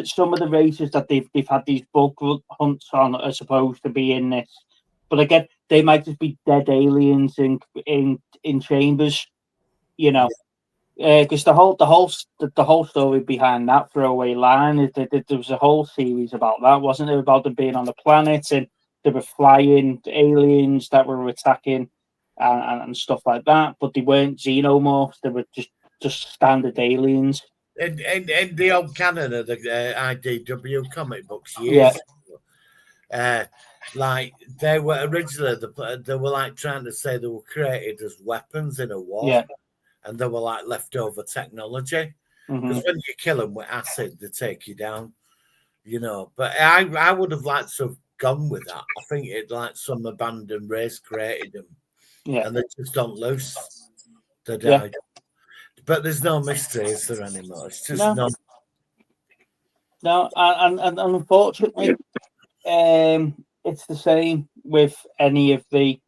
some of the races that they've had these bug hunts on are supposed to be in this, but again, they might just be dead aliens in chambers, because the whole story behind that throwaway line is that there was a whole series about that, wasn't there? About them being on the planet and they were flying aliens that were attacking and stuff like that, but they weren't xenomorphs; they were just standard aliens. In the old canon of the IDW comic books, years ago, like they were originally they were like trying to say they were created as weapons in a war, and they were like leftover technology. Because when you kill them with acid, they take you down, But I would have liked to have gone with that. I think it like some abandoned race created them, and they just don't loose. They died. But there's no mystery, is there, anymore? It's just no, and unfortunately, it's the same with any of the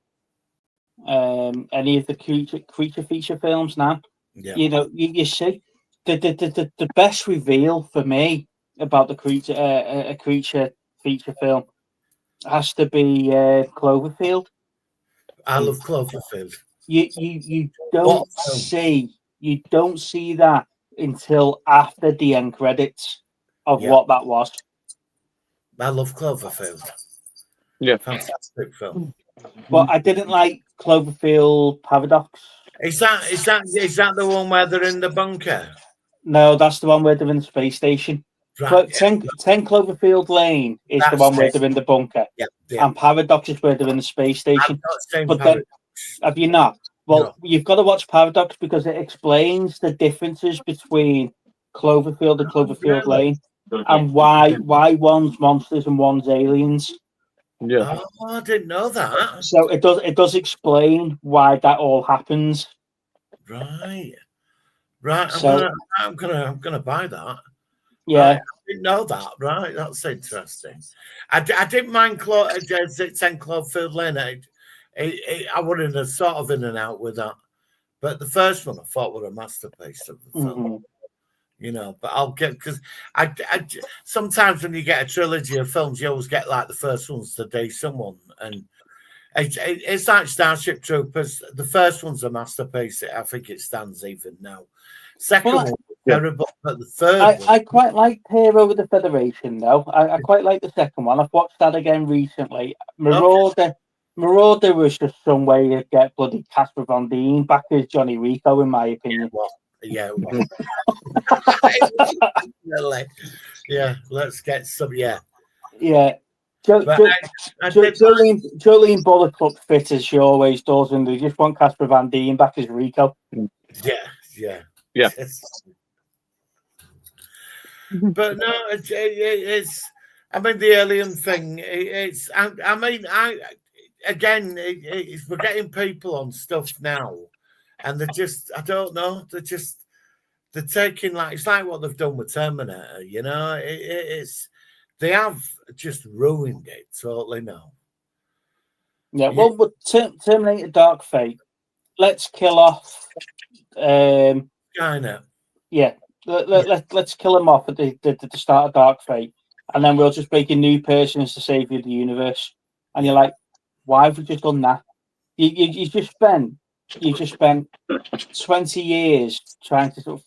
any of the creature feature films now. Yeah. You know, you see the best reveal for me about the creature a creature feature film has to be Cloverfield. I love Cloverfield. You don't see that until after the end credits of what that was. I love Cloverfield. Yeah, fantastic film. But I didn't like Cloverfield Paradox. Is that the one where they're in the bunker? No, that's the one where they're in the space station. Right, But 10 Cloverfield Lane is the one where they're in the bunker. Yeah. And Paradox is where they're in the space station. But then, have you not? Well, you've got to watch Paradox because it explains the differences between Cloverfield and Cloverfield Lane, and why one's monsters and one's aliens. Yeah. Oh, I didn't know that. So it does explain why that all happens. Right. So- I'm gonna buy that. Yeah. I didn't know that. Right, that's interesting. I didn't mind 10 Cloverfield Lane. I wouldn't have sort of in and out with that. But the first one I thought was a masterpiece of the film. You know, but I'll get, because I sometimes when you get a trilogy of films, you always get like the first one's the decent one, and it's like Starship Troopers. The first one's a masterpiece. I think it stands even now. Second one was terrible, but the third one, I quite liked Hero of the Federation, though. I quite like the second one. I've watched that again recently. Marauder was just some way to get bloody Casper Van Dien back as Johnny Rico, in my opinion. Yeah, well. Yeah, let's get some. Yeah. Jolene Bullock looked fit as she always does, and they just want Casper Van Dien back as Rico. Yeah. But no, it's. I mean, the alien thing. It's. I mean, we're getting people on stuff now. And they're just, I don't know, they're taking it's like what they've done with Terminator, you know, they have just ruined it totally now. Yeah, well, with Terminator Dark Fate, let's kill off Skynet. Yeah, let's kill him off at the start of Dark Fate, and then we'll just make a new person as the savior of the universe. And you're like, why have we just done that? You just spent 20 years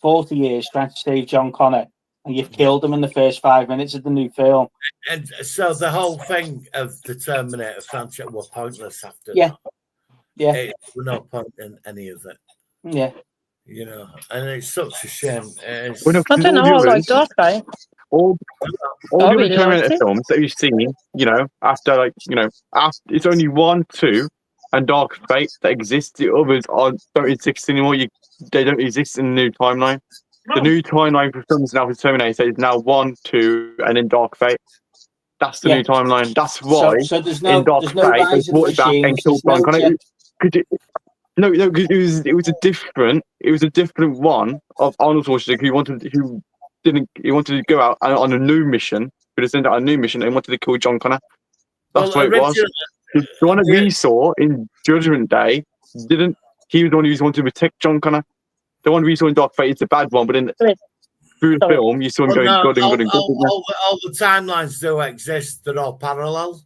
40 years trying to save John Connor, and you've killed him in the first 5 minutes of the new film. And so the whole thing of the Terminator franchise was pointless after that. We're not point in any of it. Yeah. You know, and it's such a shame. I don't know, I like Dark Fate. All the Terminator films that you've seen, you know, after it's only 1, 2, and Dark Fate that exist. The others don't exist anymore. They don't exist in the new timeline. The new timeline for films now for Terminator is now 1, 2, and then Dark Fate. That's the new timeline. That's why so there's in Dark Fate they brought it back and killed John Connor. No, because it was a different one of Arnold Schwarzenegger who wanted to go out on a new mission, but sent out a new mission and wanted to kill John Connor. That's what it was. The one we saw in Judgment Day he was the one who wanted to protect John Connor. The one we saw in Dark Fate is the bad one, but through the film you saw him going good and good and good. All the timelines do exist, they're all parallel.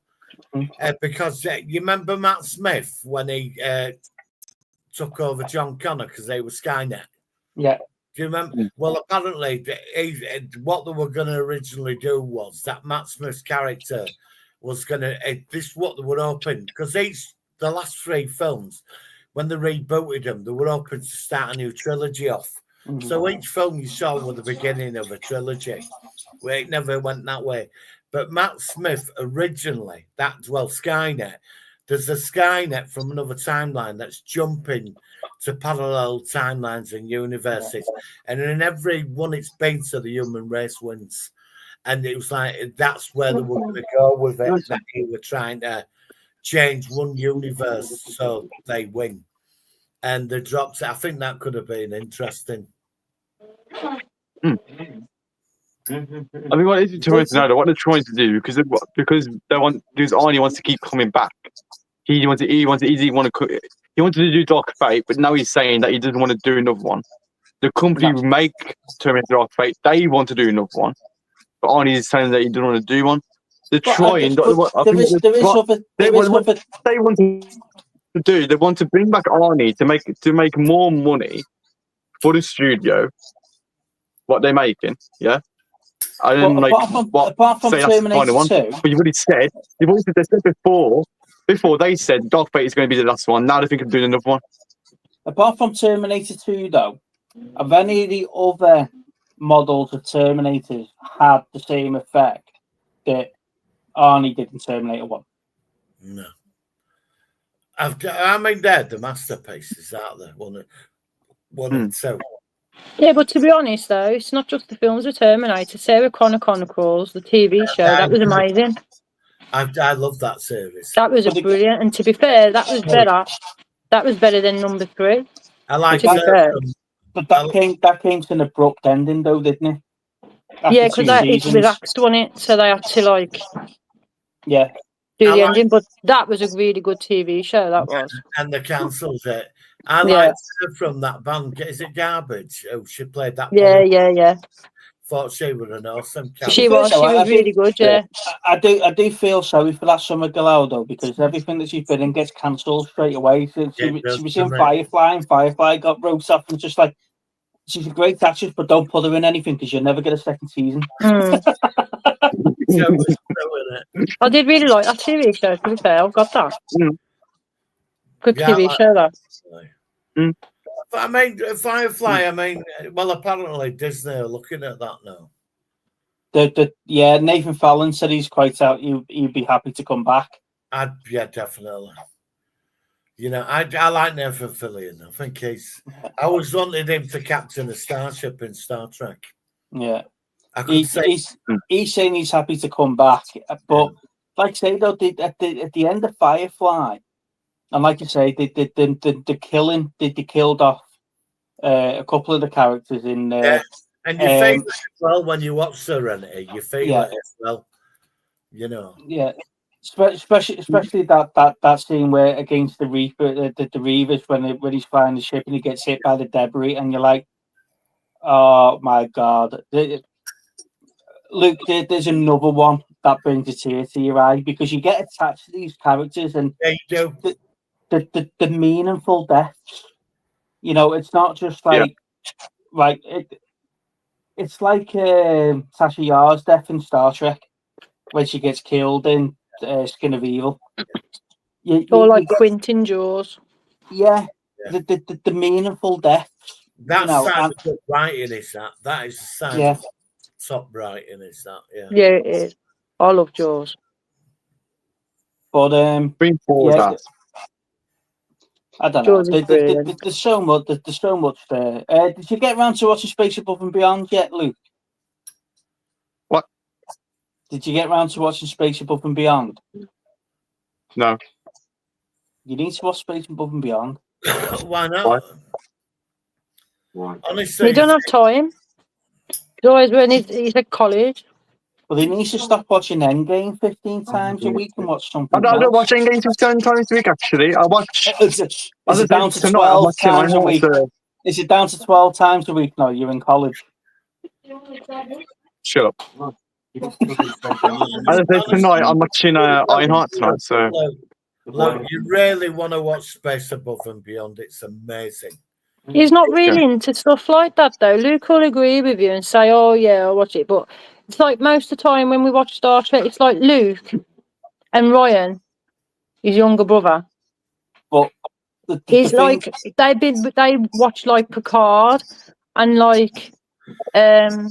Because you remember Matt Smith when he took over John Connor because they were Skynet? Yeah. Do you remember? Well, apparently, what they were going to originally do was that Matt Smith's character was going to. This is what they were hoping, because the last 3 films, when they rebooted them, they were hoping to start a new trilogy off. So each film you saw was the beginning of a trilogy. Well, it never went that way. But Matt Smith originally, Skynet. There's a Skynet from another timeline that's jumping to parallel timelines and universes. And in every one it's been to, the human race wins. And it was like, that's where they were going to go with it. That they were trying to change one universe so they win. And they dropped it. I think that could have been interesting. I mean, what is it to what they're trying to do? Because Arnie wants to keep coming back. He wants to he wanted to do Dark Fate, but now he's saying that he doesn't want to do another one. The company who make Terminator Dark Fate, they want to do another one, but Arnie is saying that he doesn't want to do one. They're trying. They want to do. They want to bring back Arnie to make more money for the studio. What they're making, yeah. I didn't apart from Terminator 2, but you've already said before they said Dark Fate is going to be the last one. Now they think of doing another one. Apart from Terminator 2, though, have any of the other models of Terminators had the same effect that Arnie did in Terminator 1? No. I mean, they're the masterpieces out there. One and two. Yeah, but to be honest, though, it's not just the films of Terminator. Sarah Connor Chronicles, the TV show, that was amazing. I love that series. That was brilliant. And to be fair, that was better. That was better than number 3. I like that. But that came to an abrupt ending, though, didn't it? Yeah, because it's relaxed on it, so they had to do the ending. But that was a really good TV show. That was. And they cancelled it. I liked her from that band. Is it Garbage? Oh, she played that. Yeah. Thought she was an awesome character. She was really good. Yeah. I do feel sorry for that Summer Glau, though, because everything that she's been in gets cancelled straight away. She was in Firefly, and Firefly got wrote off, and just like, she's a great actress, but don't put her in anything because you'll never get a second season. I did really like that TV show, to be fair. I've got that. Good TV show, that. But I mean, Firefly, well, apparently Disney are looking at that now. Nathan Fallon said he's quite out. He'd be happy to come back. Yeah, definitely. You know, I like Nathan Fillion. I think I always wanted him to captain a starship in Star Trek. Yeah. He's saying he's happy to come back. But, like I say, though, at the end of Firefly, and like you say, they killed off a couple of the characters in there. And you feel it as well when you watch Serenity. You feel it as well, you know. Yeah. Especially that scene where against the Reaper, the Reavers, when he's flying the ship and he gets hit by the debris, and you're like, oh my god, Luke, there's another one that brings a tear to your eye because you get attached to these characters and you do. The meaningful deaths. You know, it's not just like it's like Tasha Yar's death in Star Trek when she gets killed in Skin of Evil. Or like Quentin Jaws. Yeah. The meaningful deaths. That's good writing, is that? That is the sign of top writing, is that? Yeah, it is. I love Jaws. But I don't know. There's so much. There's so much there. Did you get around to watching Space Above and Beyond yet, Luke? What? Did you get around to watching Space Above and Beyond? No. You need to watch Space Above and Beyond. Why not? Why? Honestly, you don't have time. He's always when he's at college. Well, he needs to stop watching Endgame 15 times a week and watch something. I don't watch Endgame 15 times a week, actually. I watch. Is it down to 12 times a week? Is it down to 12 times a week? No, you're in college. Shut up. As I said tonight, I'm watching Ironheart tonight, so. Look, you really want to watch Space Above and Beyond. It's amazing. He's not really into stuff like that, though. Luke will agree with you and say, oh, yeah, I'll watch it. But it's like most of the time when we watch Star Trek, it's like Luke and Ryan, his younger brother. But he's like, they watch like Picard and like, the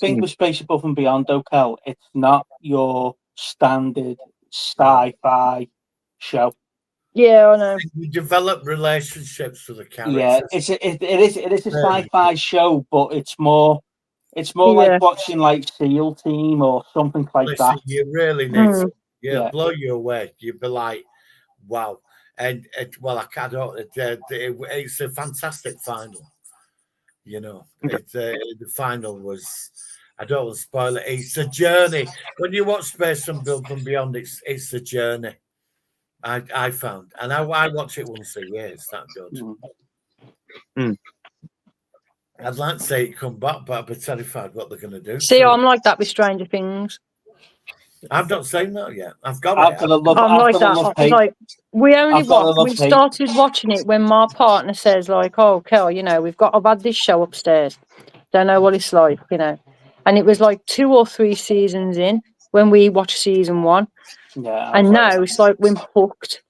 thing with Space Above and Beyond, though, Kel, it's not your standard sci-fi show. Yeah, I know. You develop relationships with the characters. Yeah, it is a sci-fi show, but it's more like watching like SEAL Team or something like that. You really need to blow you away. You'd be like, wow. And it's a fantastic final. You know, the final was. I don't want to spoil it. It's a journey. When you watch Space and Above and Beyond, it's a journey. I found, and I watch it once a year. It's that good. I'd like to say it come back, but I'd be terrified what they're going to do. See, I'm like that with Stranger Things. I've not seen that yet. I've got I've it. got a love. I'm I've like got a that. love I'm hate. like, we only I've got a watch. love We hate. started watching it when my partner says, like, "Oh, Kel, you know, I've had this show upstairs. Don't know what it's like, you know." And it was like 2 or 3 seasons in when we watched season 1, Yeah, and now it's like we're hooked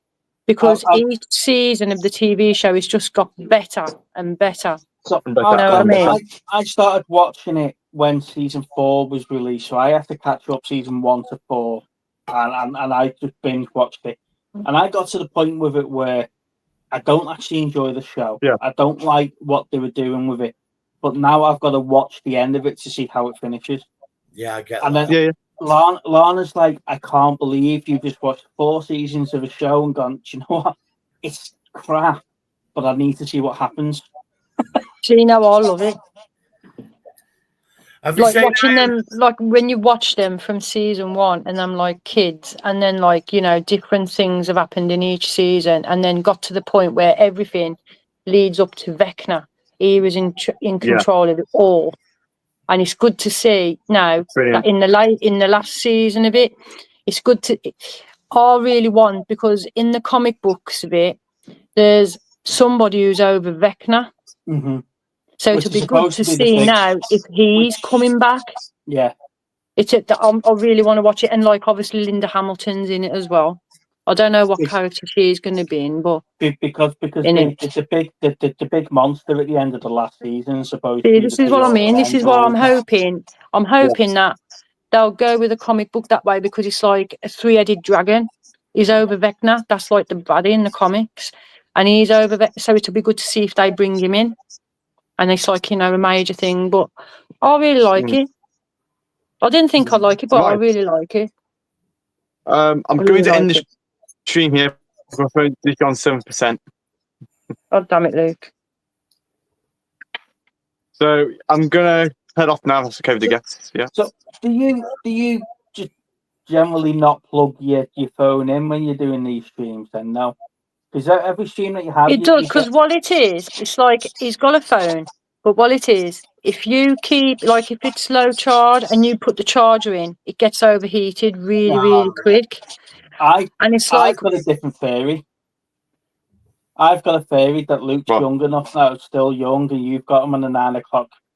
because each season of the TV show has just got better and better. So, You know what I mean? I started watching it when season 4 was released, so I had to catch up season 1 to 4, and I just binge watched it, and I got to the point with it where I don't actually enjoy the show. Yeah. I don't like what they were doing with it, but now I've got to watch the end of it to see how it finishes. Yeah, I get And that. then Lana's like, I can't believe you just watched 4 seasons of a show and gone, do you know what? It's crap, but I need to see what happens. So you know, I love it. Have you Like seen watching them, like when you watch them from season 1, and I'm like kids, and then like, you know, different things have happened in each season, and then got to the point where everything leads up to Vecna. He was in control of it all, and it's good to see now that in the last season of it, it's good to. I really want, because in the comic books of it, there's somebody who's over Vecna. Mm-hmm. So Which it'll is be good supposed to to be the see big- now if he's coming back. Yeah. I really want to watch it, and like obviously Linda Hamilton's in it as well. I don't know what character she's going to be in, but Because in the big monster at the end of the last season is supposed to see, be this the is what I be-all mean. This and is what I'm end-all. hoping. I'm hoping that they'll go with a comic book that way, because it's like a 3-headed dragon. He's over Vecna. That's like the baddie in the comics, and he's over Vecna. So it'll be good to see if they bring him in, and it's like, you know, a major thing. But I really like it. I didn't think I'd like it, but I really like it. I'm going to end the stream here. My phone is on 7%. God damn it, Luke. So I'm gonna head off now. That's okay with the guests. Yeah. So do you just generally not plug your phone in when you're doing these streams? Then no, because every stream that you have, It does, because what it is, it's like he's got a phone, but what it is, if you keep, like, if it's low charge and you put the charger in, it gets overheated really quick. And it's like, I've got a different theory. I've got a theory that Luke's young enough now, still young, and you've got him on a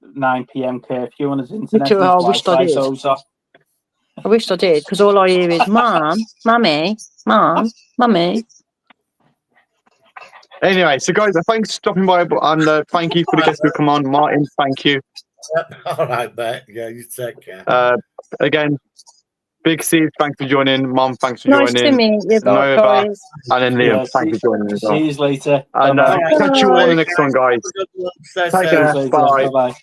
9 p.m. curfew on his internet. I and his wish I Wi-Fi did. goes off. I wish I did, because all I hear is Mom, Mummy, Mom, Mummy. Anyway, so guys, thanks for stopping by, and thank you for the guests who come on. Martin, thank you. All right, mate. Yeah, you take care. Again, Big C, thanks for joining. Mom, thanks for Nice joining. to meet you, Nova, guys. and then Liam, Yeah, thanks for joining as well. See you later. And Bye-bye. catch you all in the next one, guys. Take care. Bye. Bye-bye.